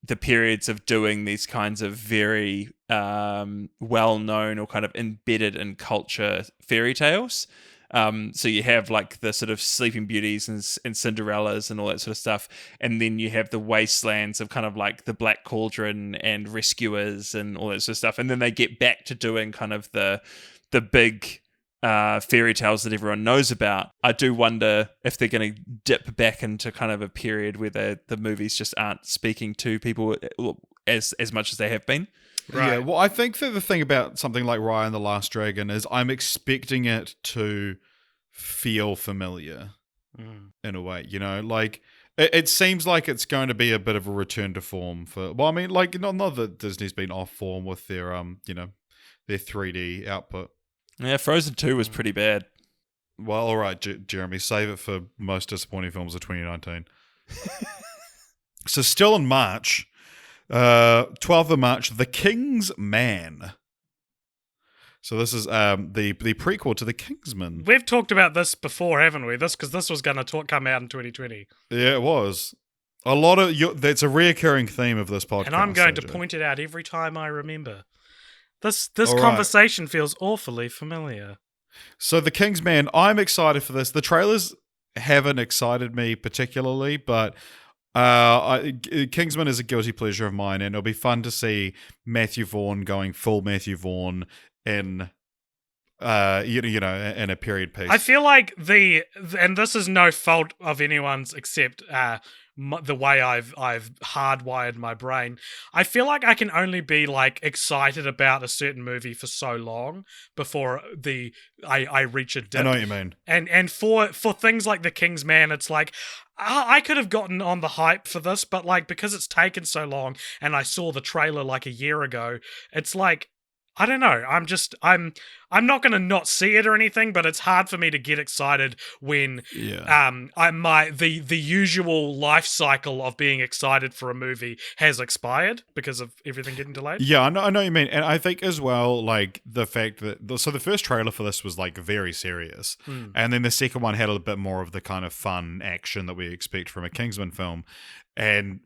the periods of doing these kinds of very well-known or kind of embedded in culture fairy tales. So you have like the sort of Sleeping Beauties and Cinderellas and all that sort of stuff. And then you have the wastelands of kind of like the Black Cauldron and Rescuers and all that sort of stuff. And then they get back to doing kind of the big fairy tales that everyone knows about. I do wonder if they're going to dip back into kind of a period where the movies just aren't speaking to people as much as they have been. Right. Yeah, well, I think that the thing about something like Raya and the Last Dragon is I'm expecting it to feel familiar in a way, like it seems like it's going to be a bit of a return to form for, well, I mean, like, not that Disney's been off form with their, their 3D output. Yeah, Frozen 2 was pretty bad. Well, all right, Jeremy, save it for most disappointing films of 2019. So still in March, 12th of March, The Kingsman. So this is the prequel to The Kingsman. We've talked about this before, haven't we? Because this was going to come out in 2020. Yeah, it was. A lot of that's a reoccurring theme of this podcast. And I'm going to point it out every time I remember. This conversation feels awfully familiar. So The Kingsman, I'm excited for this. The trailers haven't excited me particularly, but Kingsman is a guilty pleasure of mine, and it'll be fun to see Matthew Vaughn going full Matthew Vaughn in in a period piece. I feel like and this is no fault of anyone's except the way I've hardwired my brain. I feel like I can only be like excited about a certain movie for so long before I reach a dip. I know what you mean. And for things like The Kingsman, it's like I could have gotten on the hype for this, but like because it's taken so long and I saw the trailer like a year ago, it's like I don't know. I'm not going to not see it or anything, but it's hard for me to get excited when the usual life cycle of being excited for a movie has expired because of everything getting delayed. Yeah, I know what you mean, and I think as well, like the fact that the first trailer for this was like very serious, and then the second one had a bit more of the kind of fun action that we expect from a Kingsman film, and.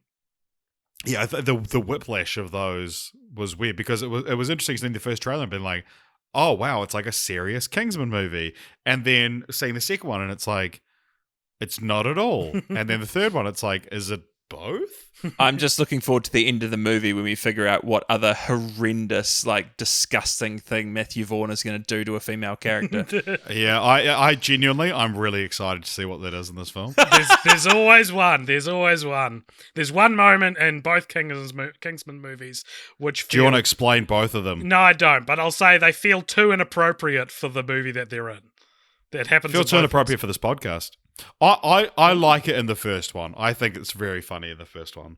Yeah, the whiplash of those was weird because it was interesting seeing the first trailer and being like, oh wow, it's like a serious Kingsman movie, and then seeing the second one and it's like, it's not at all, and then the third one it's like, is it both? I'm just looking forward to the end of the movie when we figure out what other horrendous, like disgusting thing Matthew Vaughn is going to do to a female character. Yeah, I genuinely, I'm really excited to see what that is in this film. There's always one. There's always one. There's one moment in both Kingsman movies which Do you want to explain both of them? No, I don't, but I'll say they feel too inappropriate for the movie that they're in. That happens. Feels too inappropriate for this podcast. I like it in the first one. I think it's very funny in the first one.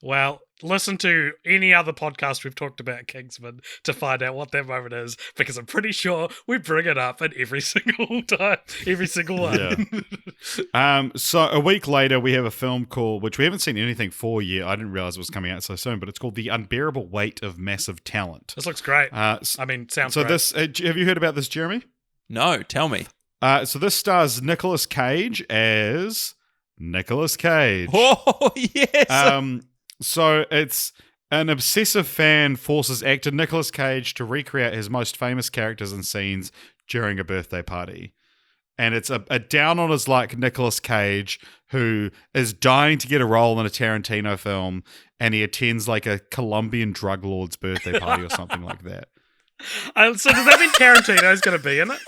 Well, listen to any other podcast we've talked about Kingsman to find out what that moment is, because I'm pretty sure we bring it up in every single time, every single one. Yeah. So a week later, we have a film called, which we haven't seen anything for yet. I didn't realize it was coming out so soon, but it's called The Unbearable Weight of Massive Talent. This looks great. Sounds so great. This, have you heard about this, Jeremy? No, tell me. So this stars Nicolas Cage as Nicolas Cage. Oh, yes. So it's an obsessive fan forces actor Nicolas Cage to recreate his most famous characters and scenes during a birthday party. And it's a down on his luck Nicolas Cage who is dying to get a role in a Tarantino film, and he attends like a Colombian drug lord's birthday party or something like that. So does that mean Tarantino's going to be in it?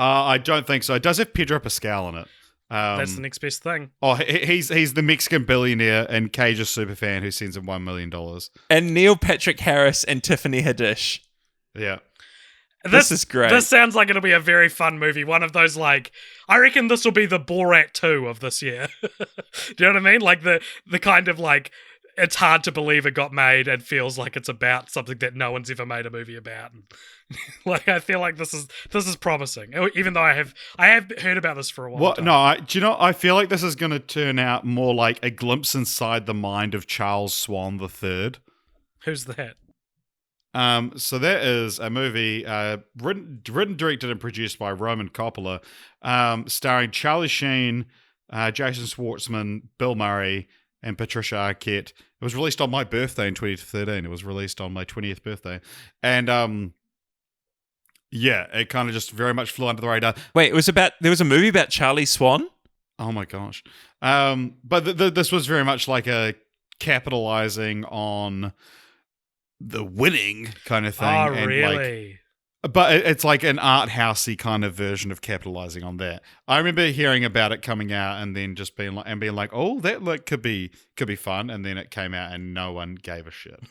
I don't think so. It does have Pedro Pascal in it. That's the next best thing. Oh, he's the Mexican billionaire and Cage's superfan who sends him $1 million. And Neil Patrick Harris and Tiffany Haddish. Yeah. This is great. This sounds like it'll be a very fun movie. One of those, like, I reckon this will be the Borat 2 of this year. Do you know what I mean? Like the kind of like, it's hard to believe it got made and feels like it's about something that no one's ever made a movie about. And like, I feel like this is promising, even though I have heard about this for a while. Do you know? I feel like this is going to turn out more like a glimpse inside the mind of Charles Swan III. Who's that? So that is a movie written, directed, and produced by Roman Coppola, starring Charlie Sheen, Jason Schwartzman, Bill Murray, and Patricia Arquette. It was released on my birthday in 2013. It was released on my 20th birthday, and yeah, it kind of just very much flew under the radar. Wait, there was a movie about Charlie Swan? Oh my gosh. But this was very much like a capitalizing on the winning kind of thing. Oh, and really? But it's like an art housey kind of version of capitalizing on that. I remember hearing about it coming out and then just being like, oh, that could be fun, and then it came out and no one gave a shit.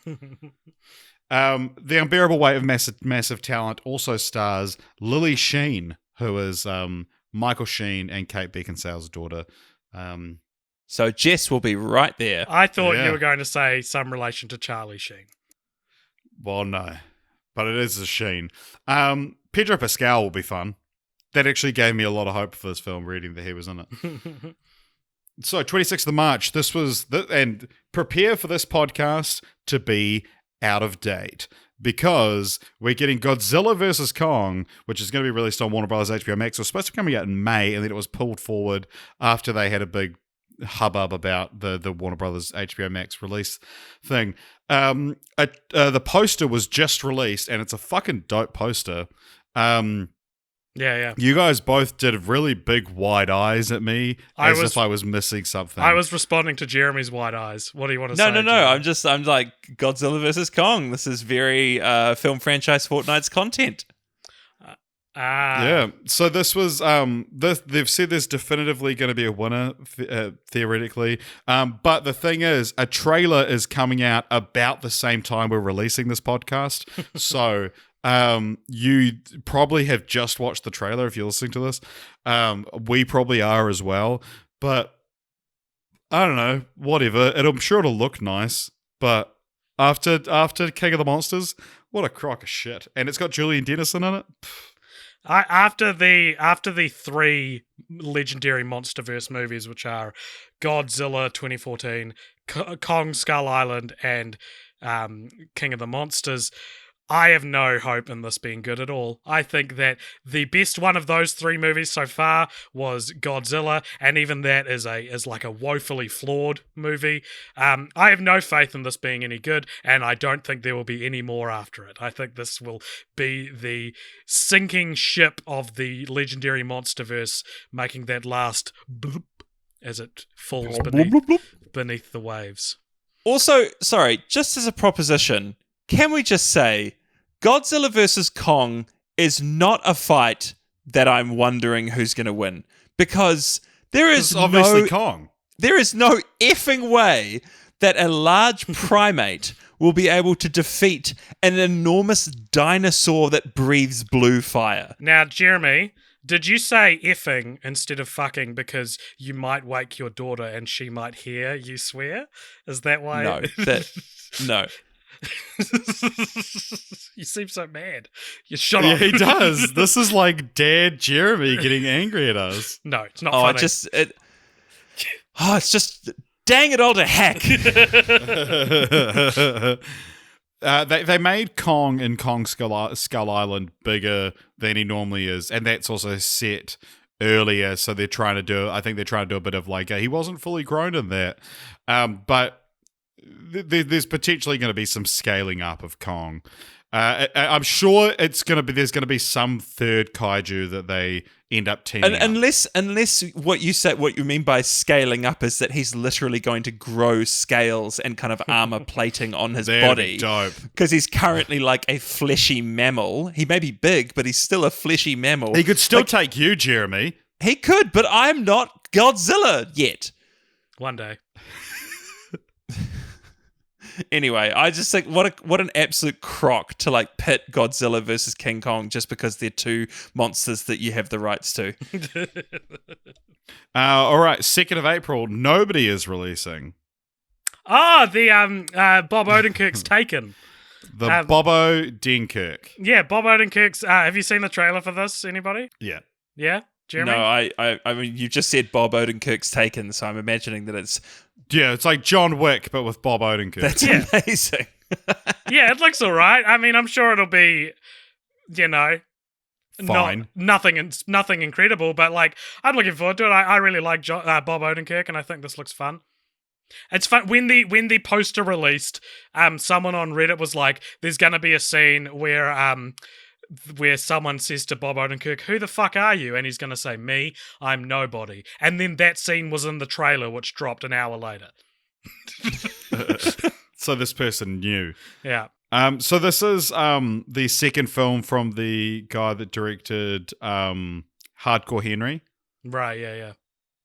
The Unbearable Weight of Massive Talent also stars Lily Sheen, who is Michael Sheen and Kate Beckinsale's daughter. So Jess will be right there. I thought you were going to say some relation to Charlie Sheen. Well, no. But it is a Sheen. Pedro Pascal will be fun. That actually gave me a lot of hope for this film, reading that he was in it. So, 26th of March, this was... and prepare for this podcast to be out of date, because we're getting Godzilla vs. Kong, which is going to be released on Warner Bros. HBO Max. It was supposed to be coming out in May, and then it was pulled forward after they had a big hubbub about the Warner Brothers HBO Max release thing. The poster was just released, and it's a fucking dope poster. Yeah. You guys both did really big wide eyes at me, if I was missing something. I was responding to Jeremy's wide eyes. What do you want to say? No. Jeremy? I'm like, Godzilla vs. Kong. This is very film franchise Fortnite's content. Yeah. So this was they've said there's definitively going to be a winner theoretically. But the thing is, a trailer is coming out about the same time we're releasing this podcast. So you probably have just watched the trailer if you're listening to this. We probably are as well. But I don't know, whatever. I'm sure it'll look nice. But after King of the Monsters, what a crock of shit. And it's got Julian Dennison in it. After the three legendary MonsterVerse movies, which are Godzilla 2014, Kong Skull Island, and King of the Monsters, I have no hope in this being good at all. I think that the best one of those three movies so far was Godzilla, and even that is like a woefully flawed movie. I have no faith in this being any good, and I don't think there will be any more after it. I think this will be the sinking ship of the legendary MonsterVerse, making that last bloop as it falls beneath the waves. Also, sorry, just as a proposition, can we just say Godzilla vs. Kong is not a fight that I'm wondering who's going to win, because there is obviously Kong. There is no effing way that a large primate will be able to defeat an enormous dinosaur that breathes blue fire. Now, Jeremy, did you say effing instead of fucking because you might wake your daughter and she might hear you swear? Is that why? No. You seem so mad. You shut up. Yeah, he does. This is like Dad Jeremy getting angry at us. No, it's not funny. It's just dang it all to heck. They made Kong in Kong Skull Island bigger than he normally is, and that's also set earlier. So they're trying to do. I think they're trying to do a bit of like he wasn't fully grown in that, but. There's potentially going to be some scaling up of Kong. I'm sure there's going to be some third kaiju that they end up teaming up. Unless what you mean by scaling up is that he's literally going to grow scales and kind of armor plating on his body. Dope. Because he's currently like a fleshy mammal. He may be big, but he's still a fleshy mammal. He could still take you, Jeremy. He could, but I'm not Godzilla yet. One day. Anyway, I just think what an absolute crock to like pit Godzilla versus King Kong just because they're two monsters that you have the rights to. All right, 2nd of April, Nobody is releasing. The Bob Odenkirk's Taken. The Bobo Denkirk. Yeah, Bob Odenkirk's. Have you seen the trailer for this? Anybody? Yeah. Yeah, Jeremy. No, I mean you just said Bob Odenkirk's Taken, so I'm imagining that it's. Yeah, it's like John Wick, but with Bob Odenkirk. That's amazing. Yeah, it looks all right. I mean, I'm sure it'll be, fine. Nothing incredible, but like, I'm looking forward to it. I really like Bob Odenkirk, and I think this looks fun. It's fun when the poster released. Someone on Reddit was like, "There's gonna be a scene where someone says to Bob Odenkirk, 'Who the fuck are you?' And he's going to say, 'Me, I'm nobody.'" And then that scene was in the trailer, which dropped an hour later. So this person knew. Yeah. So this is the second film from the guy that directed Hardcore Henry. Right, yeah.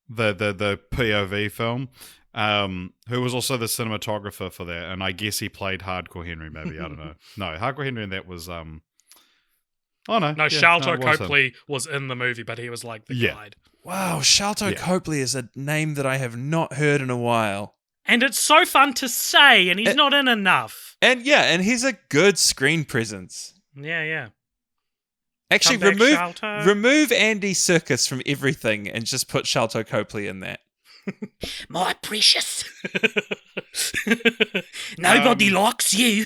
The POV film. Who was also the cinematographer for that, and I guess he played Hardcore Henry, maybe. I don't know. No, Hardcore Henry, and that was oh no. No, Sharlto Copley was in the movie, but he was like the guide. Wow, Sharlto Copley is a name that I have not heard in a while. And it's so fun to say, and he's not in enough. And he's a good screen presence. Yeah. Actually, remove Andy Serkis from everything and just put Sharlto Copley in that. My precious. Nobody likes you.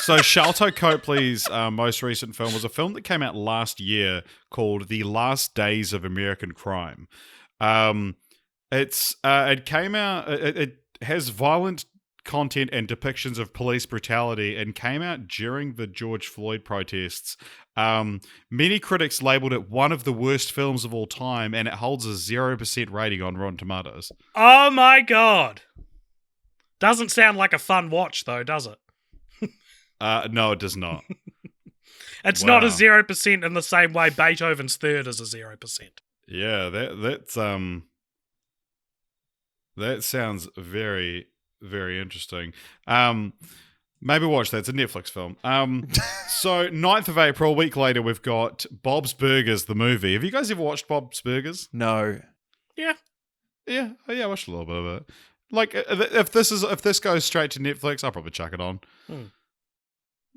So Sharlto Copley's most recent film was a film that came out last year called The Last Days of American Crime. It came out. It has violent content and depictions of police brutality, and came out during the George Floyd protests. Many critics labeled it one of the worst films of all time, and it holds a 0% rating on Rotten Tomatoes. Oh my god! Doesn't sound like a fun watch, though, does it? No, it does not. It's not a 0% in the same way Beethoven's Third is a 0%. Yeah, that sounds very, very interesting. Maybe watch that. It's a Netflix film. So 9th of April, a week later, we've got Bob's Burgers, the movie. Have you guys ever watched Bob's Burgers? No. Yeah. Yeah. Oh, yeah, I watched a little bit of it. Like, if this goes straight to Netflix, I'll probably chuck it on.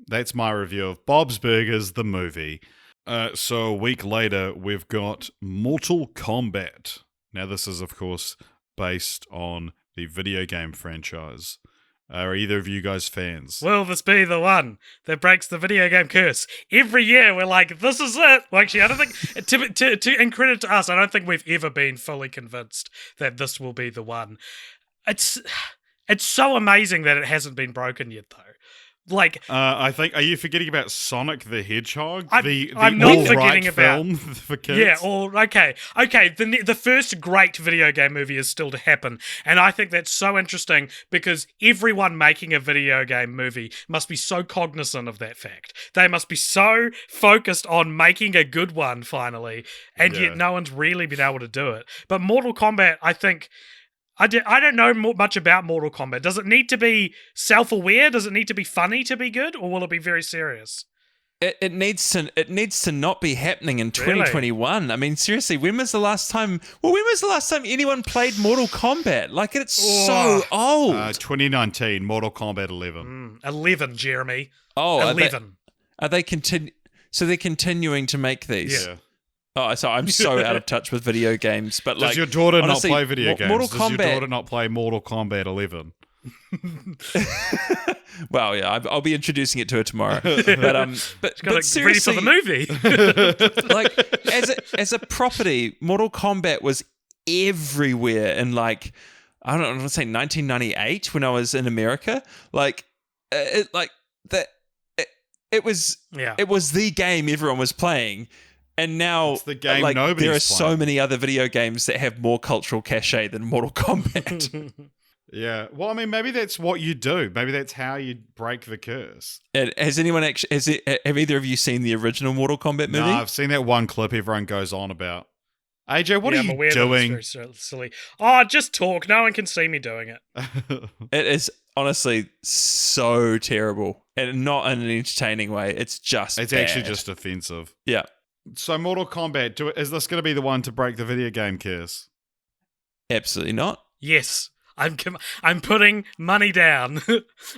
That's my review of Bob's Burgers, the movie. So a week later, we've got Mortal Kombat. Now, this is, of course, based on the video game franchise. Are either of you guys fans? Will this be the one that breaks the video game curse? Every year we're like, this is it. Well, actually, I don't think, in credit to us, I don't think we've ever been fully convinced that this will be the one. It's so amazing that it hasn't been broken yet, though. Like, I think, are you forgetting about Sonic the Hedgehog? I'm not forgetting about film for kids. Yeah, okay. The first great video game movie is still to happen, and I think that's so interesting because everyone making a video game movie must be so cognizant of that fact. They must be so focused on making a good one finally, and yet no one's really been able to do it. But Mortal Kombat, I think. I don't know much about Mortal Kombat. Does it need to be self-aware? Does it need to be funny to be good? Or will it be very serious? It needs to not be happening in 2021. Really? I mean, seriously, when was the last time anyone played Mortal Kombat? Like, it's so old. 2019, Mortal Kombat 11. 11, Jeremy. Oh, 11. So they're continuing to make these? Yeah. Oh, so I'm so out of touch with video games. But does your daughter honestly, not play video games? Mortal Does Kombat, your daughter not play Mortal Kombat 11? Well, yeah, I'll be introducing it to her tomorrow. But seriously, ready for the movie. Like as a property, Mortal Kombat was everywhere in I don't know, I want to say 1998 when I was in America. It was the game everyone was playing. And now, it's the game there are playing. so many other video games that have more cultural cachet than Mortal Kombat. Yeah. Well, I mean, maybe that's what you do. Maybe that's how you break the curse. Has anyone actually? Have either of you seen the original Mortal Kombat movie? No, I've seen that one clip everyone goes on about. AJ, what are you doing? It's very silly. Oh, just talk. No one can see me doing it. It is honestly so terrible, and not in an entertaining way. It's bad. Actually just offensive. Yeah. So Mortal Kombat, is this going to be the one to break the video game curse? Absolutely not. Yes. I'm putting money down.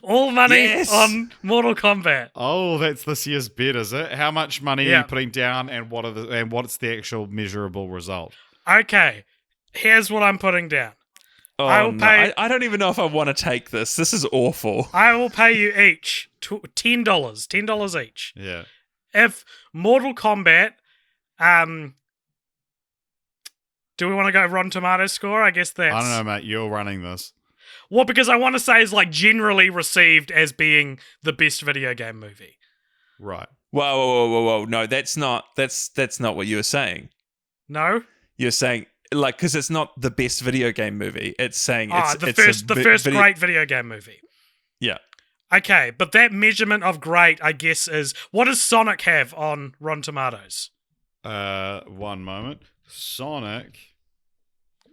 All money on Mortal Kombat. Oh, that's this year's bet, is it? How much money are you putting down, and what's the actual measurable result? Okay. Here's what I'm putting down. Oh, I don't even know if I want to take this. This is awful. I will pay you each $10. $10 each. Yeah. If Mortal Kombat, do we want to go Rotten Tomatoes score? I guess that's... I don't know, mate. You're running this. Well, because I want to say is generally received as being the best video game movie. Right. Whoa. No, that's not what you were saying. No? You're saying, because it's not the best video game movie. It's saying the first great video game movie. Yeah. Okay, but that measurement of great, I guess, is what does Sonic have on Rotten Tomatoes? One moment. Sonic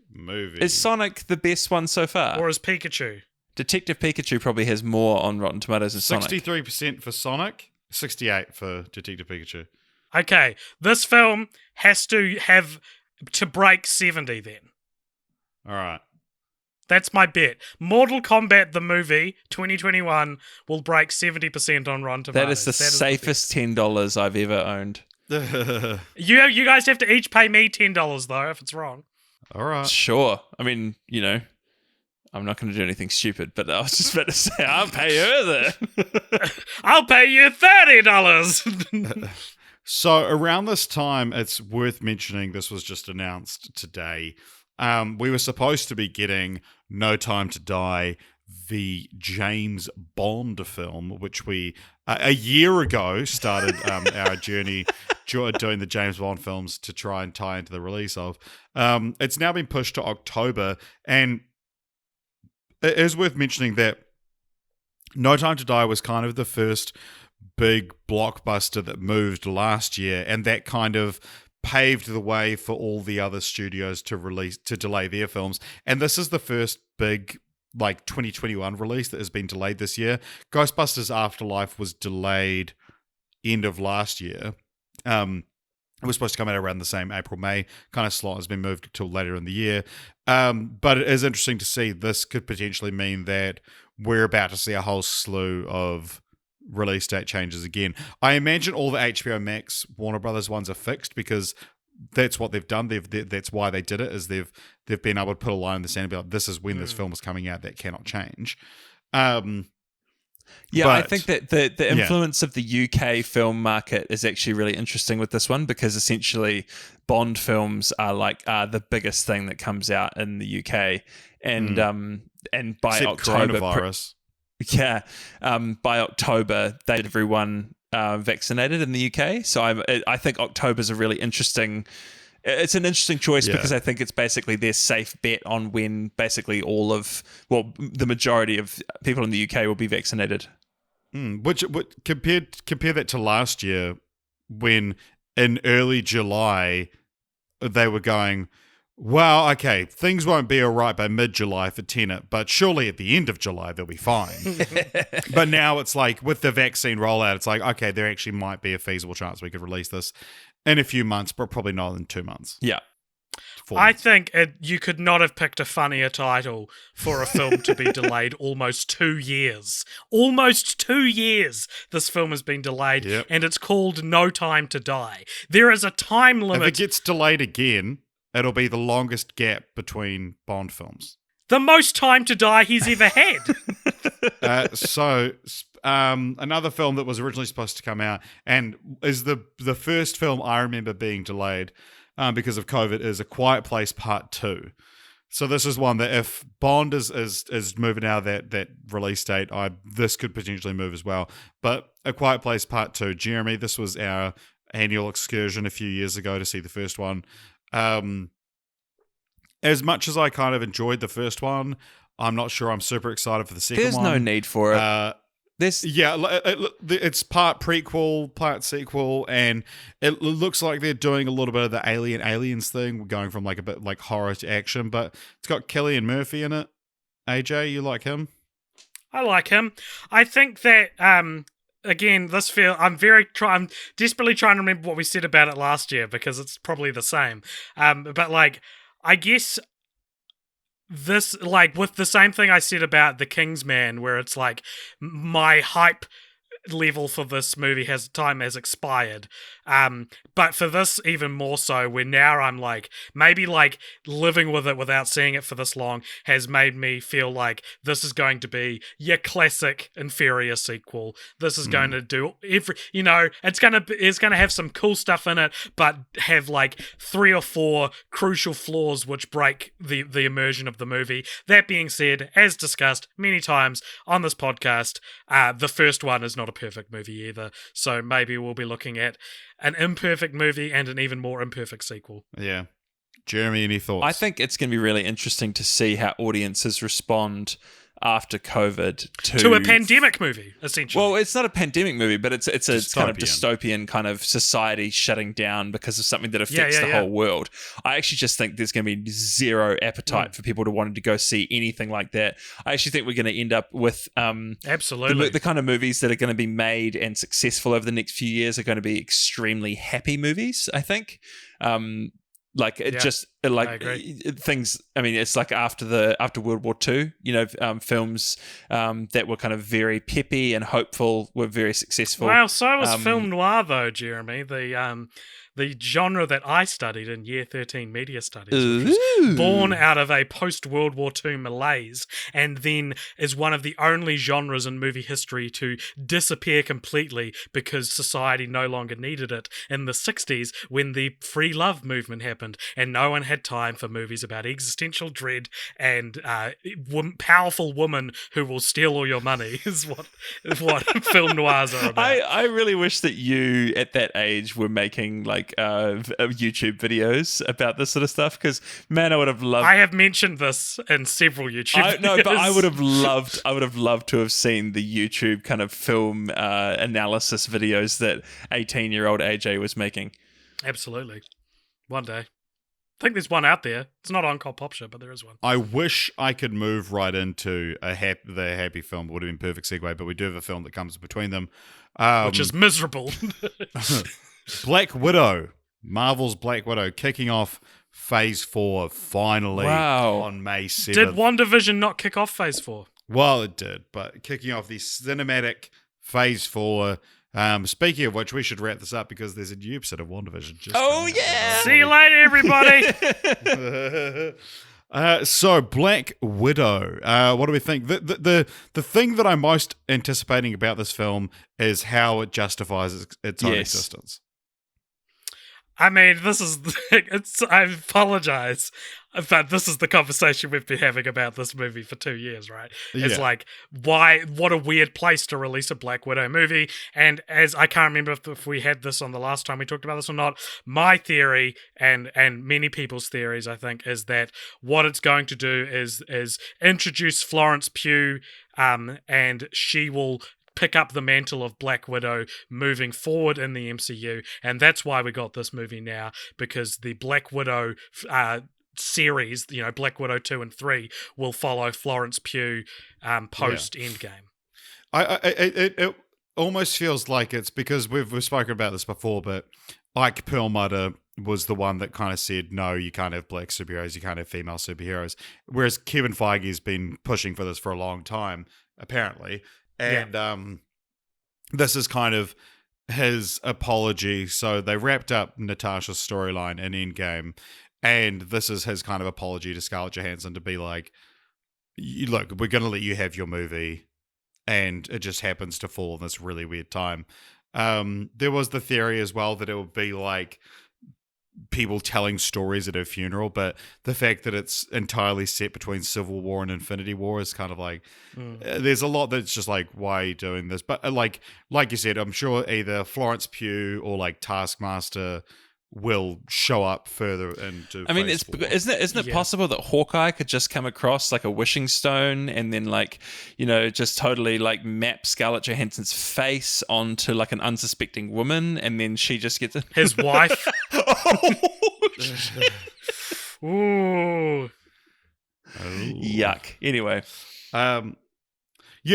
movie. Is Sonic the best one so far? Or is Pikachu? Detective Pikachu probably has more on Rotten Tomatoes than Sonic. 63% for Sonic, 68 for Detective Pikachu. Okay, this film has to have to break 70 then. All right. That's my bet. Mortal Kombat the movie 2021 will break 70% on Rotten Tomatoes. That is the safest $10 I've ever owned. You guys have to each pay me $10 though if it's wrong. All right. Sure. I mean, I'm not going to do anything stupid, but I was just about to say, I'll pay her there. I'll pay you $30. So around this time, it's worth mentioning this was just announced today. We were supposed to be getting No Time to Die, the James Bond film, which we a year ago started our journey doing the James Bond films to try and tie into the release of. It's now been pushed to October, and it is worth mentioning that No Time to Die was kind of the first big blockbuster that moved last year, and that kind of paved the way for all the other studios to delay their films. And this is the first big 2021 release that has been delayed this year. Ghostbusters Afterlife was delayed end of last year. It was supposed to come out around the same April-May kind of slot, has been moved till later in the year. But it is interesting to see this could potentially mean that we're about to see a whole slew of release date changes again. I imagine all the HBO Max Warner Brothers ones are fixed because that's what they've done. That's why they did it, is they've been able to put a line in the sand and be like, this is when this film is coming out. That cannot change. I think that the influence of the UK film market is actually really interesting with this one, because essentially Bond films are the biggest thing that comes out in the UK, and by except October, coronavirus. By October they had everyone vaccinated in the UK. So I think October's a really interesting. It's an interesting choice because I think it's basically their safe bet on when basically the majority of people in the UK will be vaccinated. Which compare that to last year when in early July they were going, well, okay, things won't be all right by mid-July for Tenet, but surely at the end of July they'll be fine. But now it's like with the vaccine rollout, it's like, okay, there actually might be a feasible chance we could release this in a few months, but probably not in 2 months. Yeah. I think you could not have picked a funnier title for a film to be delayed almost 2 years. Almost 2 years this film has been delayed, and it's called No Time to Die. There is a time limit. If it gets delayed again, it'll be the longest gap between Bond films. The most time to die he's ever had. Another film that was originally supposed to come out and is the first film I remember being delayed because of COVID is A Quiet Place Part 2. So this is one that if Bond is moving out of that release date, this could potentially move as well. But A Quiet Place Part 2, Jeremy, this was our annual excursion a few years ago to see the first one. As much as I kind of enjoyed the first one, I'm not sure I'm super excited for the second one. There's no need for it. It's part prequel, part sequel, and it looks like they're doing a little bit of the aliens thing, going from a bit like horror to action, but it's got Cillian Murphy in it. AJ, you like him? I like him. I think that again, I'm desperately trying to remember what we said about it last year because it's probably the same. But I guess this, with the same thing I said about the Kingsman, where it's my hype level for this movie has expired. But for this even more so, where now I'm maybe living with it without seeing it for this long has made me feel like this is going to be your classic inferior sequel. This is going to do it's gonna have some cool stuff in it, but have 3 or 4 crucial flaws which break the immersion of the movie. That being said, as discussed many times on this podcast, the first one is not a perfect movie either. So maybe we'll be looking at an imperfect movie and an even more imperfect sequel. Yeah. Jeremy, any thoughts? I think it's going to be really interesting to see how audiences respond after COVID to a pandemic movie, essentially. Well, it's not a pandemic movie, but it's kind of Dystopian. dystopian kind of society shutting down because of something that affects the whole world. I actually just think there's going to be zero appetite for people to wanting to go see anything like that. I actually think we're going to end up with absolutely the kind of movies that are going to be made and successful over the next few years are going to be extremely happy movies, I think. Just like things. I mean, it's like after World War II, films that were kind of very peppy and hopeful were very successful. Well, so was film noir, though, Jeremy. The genre that I studied in Year 13 Media Studies, which was born out of a post-World War II malaise, and then is one of the only genres in movie history to disappear completely because society no longer needed it in the 60s when the free love movement happened, and no one had time for movies about existential dread and powerful women who will steal all your money is what film noirs are about. I really wish that you, at that age, were making YouTube videos about this sort of stuff, because man, I would have loved. I have mentioned this in several YouTube videos. No, but I would have loved to have seen the YouTube kind of film analysis videos that 18-year-old AJ was making. Absolutely, one day. I think there's one out there. It's not on Popture, but there is one. I wish I could move right into the happy film. It would have been perfect segue, but we do have a film that comes between them, which is miserable. Black Widow, Marvel's Black Widow, kicking off Phase 4 finally on May 7th. Did WandaVision not kick off Phase 4? Well, it did, but kicking off the cinematic Phase 4. Speaking of which, we should wrap this up because there's a new episode of WandaVision. See you later, everybody! So Black Widow, what do we think? The thing that I'm most anticipating about this film is how it justifies its own existence. I mean, I apologize, but this is the conversation we've been having about this movie for 2 years, right? It's like, what a weird place to release a Black Widow movie. And as I can't remember if we had this on the last time we talked about this or not, my theory and many people's theories, I think, is that what it's going to do is introduce Florence Pugh, and she will pick up the mantle of Black Widow moving forward in the MCU, and that's why we got this movie now, because the Black Widow series, Black Widow 2 and 3, will follow Florence Pugh post Endgame. It almost feels like it's because we've spoken about this before, but Ike Perlmutter was the one that kind of said, no, you can't have black superheroes, you can't have female superheroes, whereas Kevin Feige has been pushing for this for a long time, apparently. And this is kind of his apology. So they wrapped up Natasha's storyline in Endgame, and this is his kind of apology to Scarlett Johansson to be like, look, we're going to let you have your movie, and it just happens to fall in this really weird time. There was the theory as well that it would be like people telling stories at her funeral, but the fact that it's entirely set between Civil War and Infinity War is kind of like there's a lot that's just like, why are you doing this? But like you said, I'm sure either Florence Pugh or like Taskmaster will show up further into. I mean, Phase 4. isn't it possible that Hawkeye could just come across like a wishing stone and then just totally like map Scarlett Johansson's face onto like an unsuspecting woman, and then she just gets his wife. Ooh. Yuck. Anyway.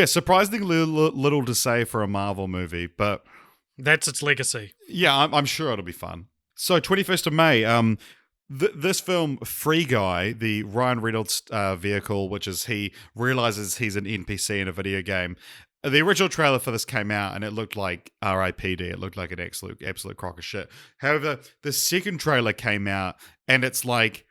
Surprisingly little to say for a Marvel movie, but that's its legacy. Yeah, I'm sure it'll be fun. So 21st of May, this film, Free Guy, the Ryan Reynolds vehicle, which is he realizes he's an NPC in a video game. The original trailer for this came out and it looked like R.I.P.D. It looked like an absolute crock of shit. However, the second trailer came out and it's like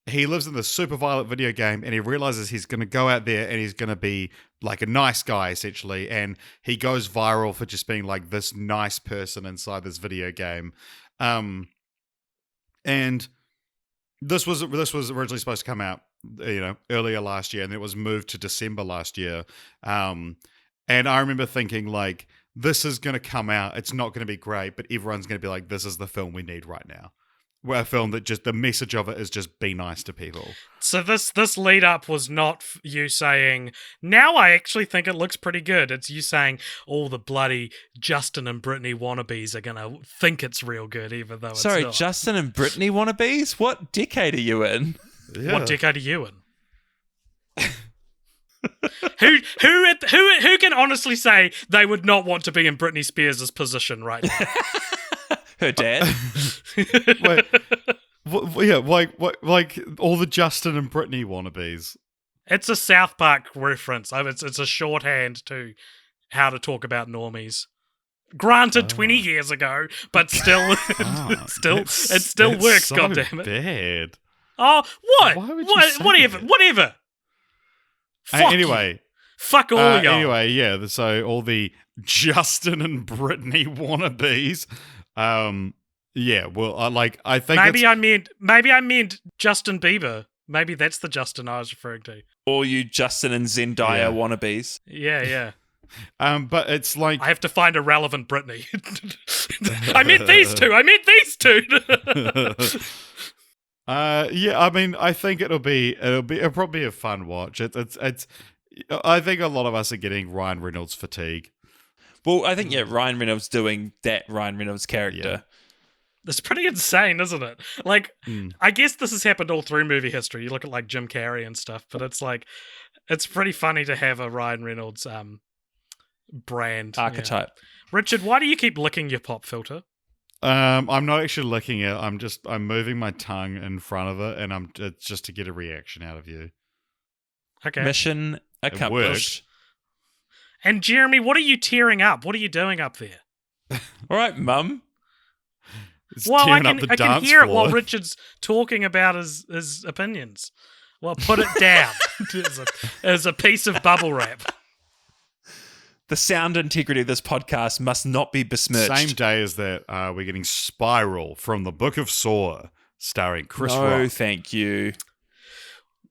he lives in this super violent video game and he realizes he's going to go out there and he's going to be like a nice guy, essentially. And he goes viral for just being like this nice person inside this video game. And this was originally supposed to come out, earlier last year, and it was moved to December last year. And I remember thinking like, this is going to come out. It's not going to be great, but everyone's going to be like, this is the film we need right now. a film that just the message of it is just be nice to people. So this lead up was not you saying, now I actually think it looks pretty good. It's you saying all the bloody Justin and Brittany wannabes are going to think it's real good, even though it's Sorry, not. Justin and Brittany wannabes? What decade are you in? Yeah. What decade are you in? Who can honestly say they would not want to be in Britney Spears' position right now? Her dad? Wait, yeah, like all the Justin and Brittany wannabes. It's a South Park reference. It's a shorthand to how to talk about normies. Granted, 20 years ago, but still, it still works. So Goddammit! Bad. Oh, what? Why would you say Whatever. Fuck Anyway, you. Fuck all of y'all. Anyway, yeah. So all the Justin and Brittany wannabes. Yeah. Well, I think maybe I meant Justin Bieber. Maybe that's the Justin I was referring to. Or you Justin and Zendaya Yeah. wannabes. Yeah. But it's like I have to find a relevant Britney. I meant these two. Yeah. I mean, I think it'll probably be a fun watch. It's. I think a lot of us are getting Ryan Reynolds fatigue. Well, I think, Ryan Reynolds doing that Ryan Reynolds character. Yeah. It's pretty insane, isn't it? Like, I guess this has happened all through movie history. You look at like Jim Carrey and stuff, but it's like, it's pretty funny to have a Ryan Reynolds brand Archetype. Yeah. Richard, why do you keep licking your pop filter? I'm not actually licking it. I'm moving my tongue in front of it, and it's just to get a reaction out of you. Okay. Mission accomplished. And Jeremy, what are you tearing up? What are you doing up there? All right, Mum. It's Well, I tearing up the can dance hear it floor. while Richard's talking about his opinions. Well, put it down as a piece of bubble wrap. The sound integrity of this podcast must not be besmirched. Same day as that, we're getting Spiral from the Book of Saw, starring Chris No, Rock. thank you.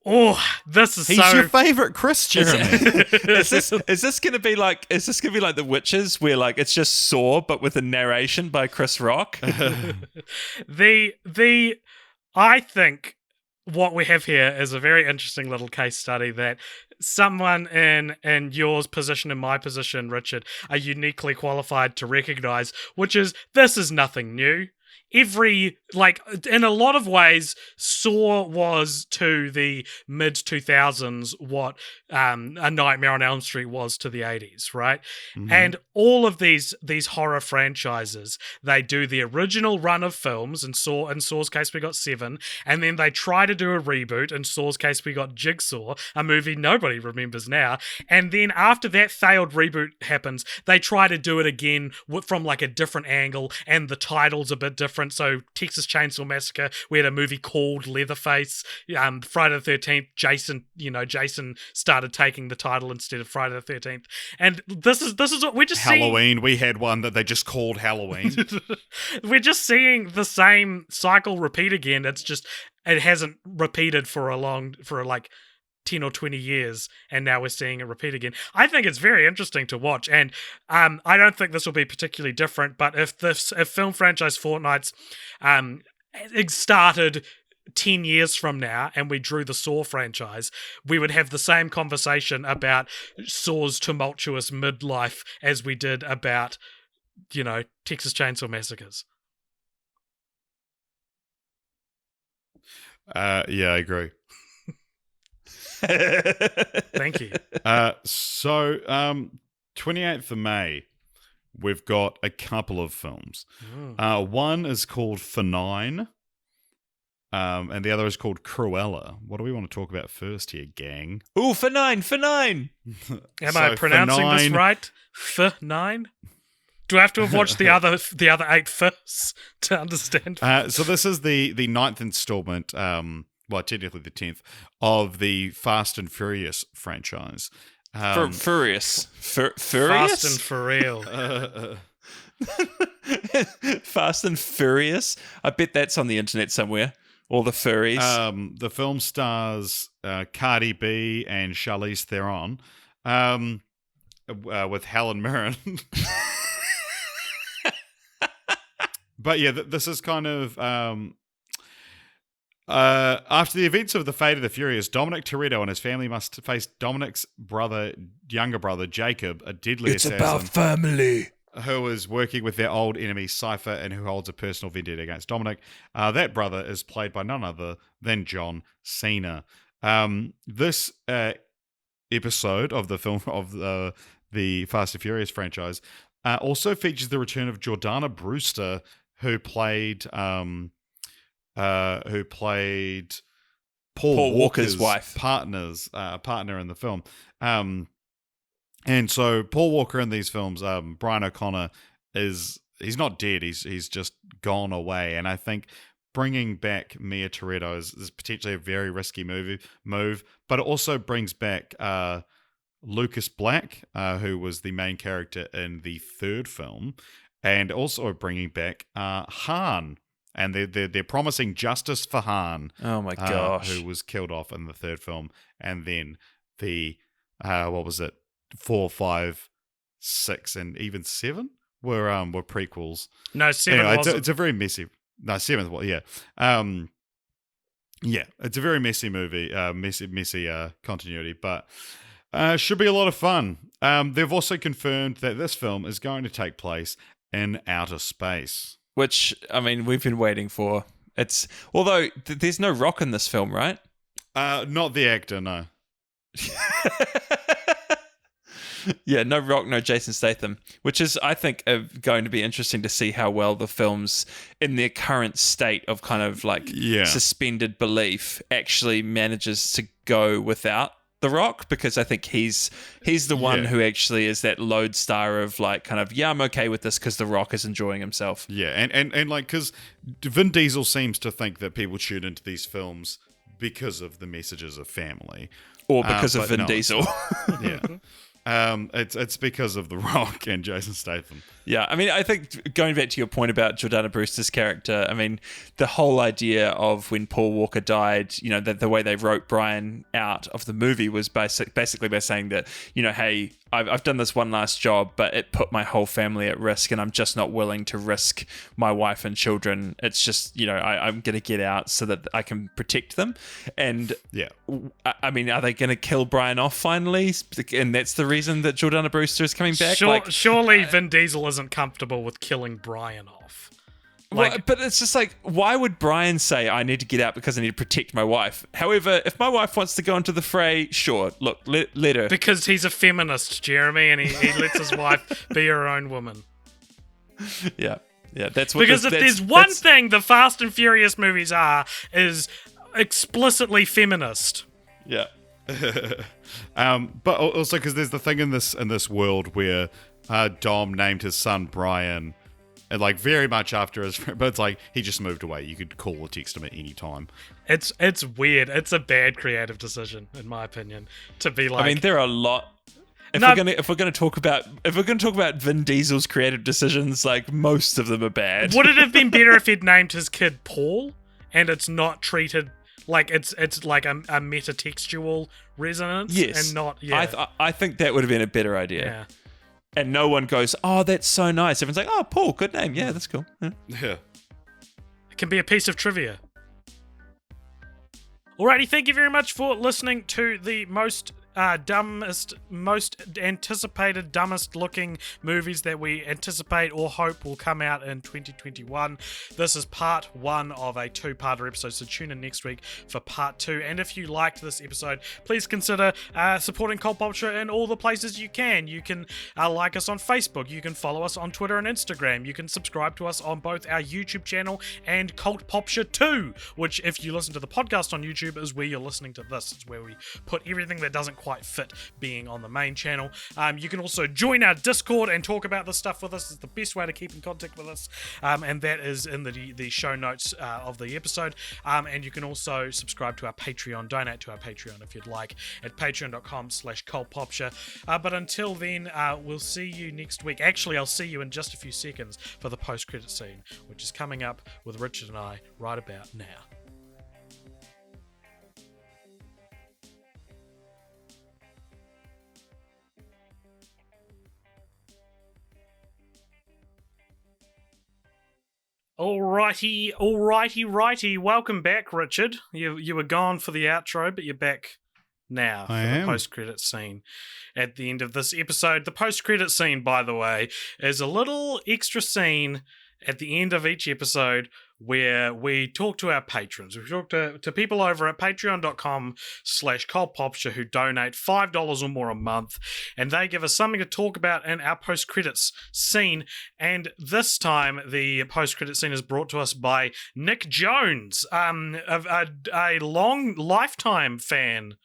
Oh, this is He's so... your favorite Chris, Jeremy. Is this going to be like The Witches, where like it's just Saw but with a narration by Chris Rock? I think what we have here is a very interesting little case study that someone in your position and my position, Richard, are uniquely qualified to recognize, which is this is nothing new. In a lot of ways, Saw was to the mid-2000s what A Nightmare on Elm Street was to the 80s, right? Mhm. And all of these horror franchises, they do the original run of films, in Saw's case we got 7, and then they try to do a reboot, in Saw's case we got Jigsaw, a movie nobody remembers now, and then after that failed reboot happens, they try to do it again from like a different angle, and the title's a bit different. So Texas Chainsaw Massacre, we had a movie called Leatherface. Friday the 13th, Jason started taking the title instead of Friday the 13th. And this is what we're just Halloween, we had one that they just called Halloween. We're just seeing the same cycle repeat again. It's just it hasn't repeated for like 10 or 20 years, and now we're seeing it repeat again. I think it's very interesting to watch, and I don't think this will be particularly different, but if Film Franchise Fortnights started 10 years from now and we drew the Saw franchise, we would have the same conversation about Saw's tumultuous midlife as we did about, Texas Chainsaw Massacres. Yeah, I agree. Thank you. So, 28th of May, we've got a couple of films. One is called For Nine, and the other is called Cruella. What do we want to talk about first here, gang? Ooh, For Nine! Am I pronouncing this right? For Nine? Do I have to have watched the other 8 firsts to understand? So this is the 9th installment, well, technically the 10th, of the Fast and Furious franchise. Furious? Fast and for real. Fast and Furious? I bet that's on the internet somewhere. All the furries. The film stars Cardi B and Charlize Theron, with Helen Mirren. But yeah, this is kind of After the events of The Fate of the Furious, Dominic Toretto and his family must face Dominic's younger brother, Jacob, a deadly assassin. It's about family. Who is working with their old enemy, Cypher, and who holds a personal vendetta against Dominic. That brother is played by none other than John Cena. This episode of the film of the Fast and Furious franchise also features the return of Jordana Brewster, who played Paul Walker's wife, partner in the film. And so Paul Walker in these films, Brian O'Connor he's not dead. He's just gone away. And I think bringing back Mia Toretto is potentially a very risky move, but it also brings back Lucas Black, who was the main character in the third film, and also bringing back Han. And they're promising justice for Han. Oh my gosh. Who was killed off in the third film. And then the, 4, 5, 6, and even 7 were prequels. No, 7 anyway, wasn't. It's a very messy... No, 7th, well, yeah. Yeah, it's a very messy movie, messy continuity, but should be a lot of fun. They've also confirmed that this film is going to take place in outer space. Which, I mean, we've been waiting for. Although there's no Rock in this film, right? Not the actor, no. Yeah, no Rock, no Jason Statham, which is, I think, going to be interesting to see how well the films, in their current state of kind of like suspended belief, actually manages to go without The Rock, because I think he's the one who actually is that lodestar of like kind of, I'm okay with this because The Rock is enjoying himself. Yeah, and like, because Vin Diesel seems to think that people tune into these films because of the messages of family. Or because of Vin Diesel. Yeah. It's because of The Rock and Jason Statham. Yeah, I mean, I think going back to your point about Jordana Brewster's character, I mean, the whole idea of when Paul Walker died, the way they wrote Brian out of the movie was basically by saying that, hey, I've done this one last job, but it put my whole family at risk, and I'm just not willing to risk my wife and children. It's just, I'm going to get out so that I can protect them. And I mean, are they going to kill Brian off finally? And that's the reason that Jordana Brewster is coming back? Surely Vin Diesel isn't comfortable with killing Brian off. But it's just like, why would Brian say, I need to get out because I need to protect my wife? However, if my wife wants to go into the fray, sure, look, let her. Because he's a feminist, Jeremy, and he lets his wife be her own woman. Yeah, that's what. Because if there's one thing the Fast and Furious movies is explicitly feminist. Yeah. But also because there's the thing in this world where Dom named his son Brian, and like very much after his, but it's like he just moved away. You could call or text him at any time. It's weird. It's a bad creative decision, in my opinion, to be like. I mean, there are a lot. If we're gonna talk about Vin Diesel's creative decisions, like most of them are bad. Would it have been better if he'd named his kid Paul, and it's not treated like it's like a metatextual resonance? Yes, and not. I think that would have been a better idea. Yeah. And no one goes, oh, that's so nice. Everyone's like, oh, Paul, good name. Yeah, that's cool. Yeah. It can be a piece of trivia. Alrighty, thank you very much for listening to the most anticipated, dumbest looking movies that we anticipate or hope will come out in 2021. This is part 1 of a 2-parter episode, so tune in next week for part 2. And if you liked this episode, please consider supporting Popture in all the places you can. You can like us on Facebook, you can follow us on Twitter and Instagram, you can subscribe to us on both our YouTube channel and Popture 2, which, if you listen to the podcast on YouTube, is where you're listening to this. It's where we put everything that doesn't quite fit being on the main channel. You can also join our Discord and talk about this stuff with us. It's the best way to keep in contact with us, and that is in the show notes of the episode. And you can also subscribe to our Patreon, donate to our Patreon if you'd like, at patreon.com/cultpopture. But until then, we'll see you next week. Actually, I'll see you in just a few seconds for the post-credit scene, which is coming up with Richard and I right about now. Alrighty. Welcome back, Richard. You were gone for the outro, but you're back now for the post-credit scene at the end of this episode. The post-credit scene, by the way, is a little extra scene at the end of each episode where we talk to our patrons. We talk to people over at patreon.com/cultpopture who donate $5 or more a month, and they give us something to talk about in our post-credits scene. And this time, the post-credit scene is brought to us by Nick Jones, a long lifetime fan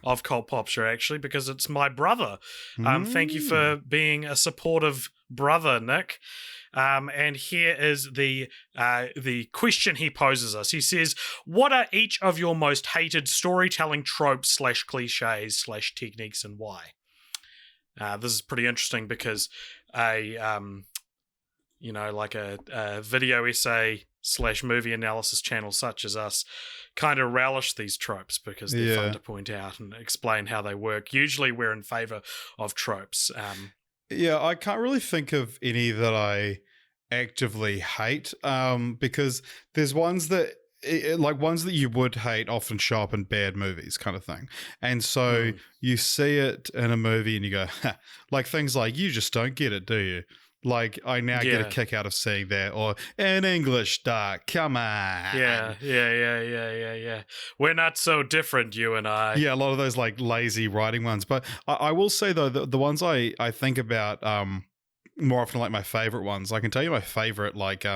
of Cult Popture, actually, because it's my brother. Thank you for being a supportive brother, Nick. And here is the question he poses us. He says, what are each of your most hated storytelling tropes / cliches / techniques, and why? This is pretty interesting because a video essay / movie analysis channel such as us kind of relish these tropes because they're fun to point out and explain how they work. Usually we're in favor of tropes. Yeah, I can't really think of any that I actively hate, because there's ones that you would hate often show up in bad movies kind of thing. And so you see it in a movie and you go, like things like, you just don't get it, do you? Like, I now get a kick out of seeing that, or in English, Doc, come on. Yeah. We're not so different, you and I. Yeah, a lot of those like lazy writing ones. But I will say though, the ones I think about more often, like my favorite ones. I can tell you my favorite, like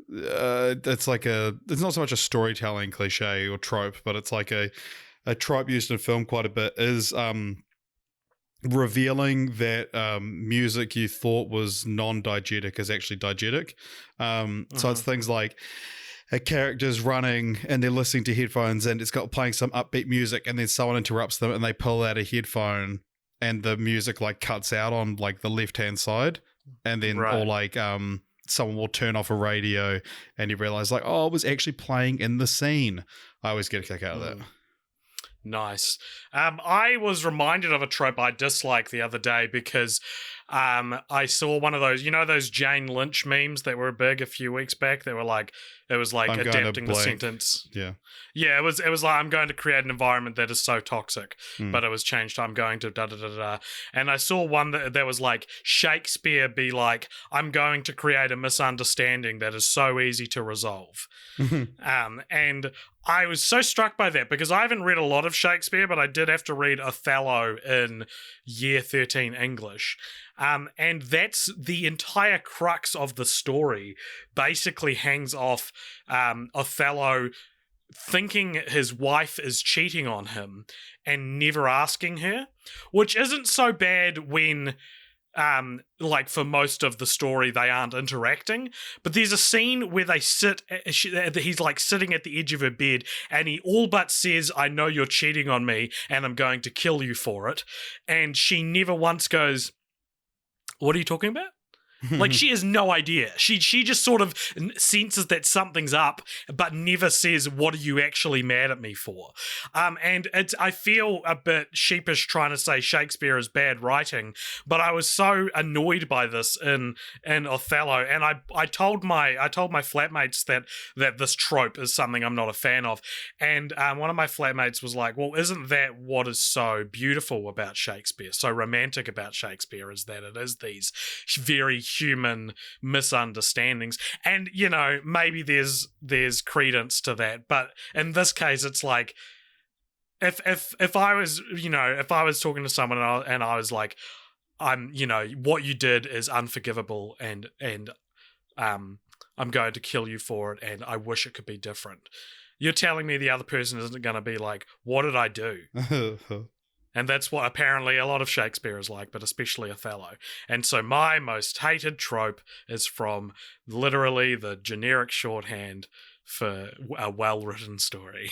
it's not so much a storytelling cliche or trope, but it's like a trope used in film quite a bit is revealing that music you thought was non-diegetic is actually diegetic. So it's things like a character's running and they're listening to headphones and it's got playing some upbeat music, and then someone interrupts them and they pull out a headphone and the music like cuts out on like the left-hand side, and then or like someone will turn off a radio and you realize like, oh, it was actually playing in the scene. I always get a kick out of that. Nice. I was reminded of a trope I dislike the other day because I saw one of those, those Jane Lynch memes that were big a few weeks back. They were like, it was like adapting the sentence. Yeah, it was like, I'm going to create an environment that is so toxic, but it was changed to I'm going to da-da-da-da. And I saw one that was like Shakespeare be like, I'm going to create a misunderstanding that is so easy to resolve. And I was so struck by that because I haven't read a lot of Shakespeare, but I did have to read Othello in year 13 English. And that's the entire crux of the story, basically hangs off Othello thinking his wife is cheating on him and never asking her, which isn't so bad when like for most of the story they aren't interacting, but there's a scene where they he's like sitting at the edge of her bed and he all but says, I know you're cheating on me and I'm going to kill you for it, and she never once goes, what are you talking about? Like, she has no idea. She just sort of senses that something's up, but never says, what are you actually mad at me for? And I feel a bit sheepish trying to say Shakespeare is bad writing, but I was so annoyed by this in Othello, and I told my flatmates that this trope is something I'm not a fan of, and one of my flatmates was like, well, isn't that what is so beautiful about Shakespeare, so romantic about Shakespeare, is that it is these very human misunderstandings? And maybe there's credence to that, but in this case it's like, if I was talking to someone and I was like, what you did is unforgivable and I'm going to kill you for it and I wish it could be different, you're telling me the other person isn't going to be like, what did I do? And that's what apparently a lot of Shakespeare is like, but especially Othello. And so my most hated trope is from literally the generic shorthand for a well-written story.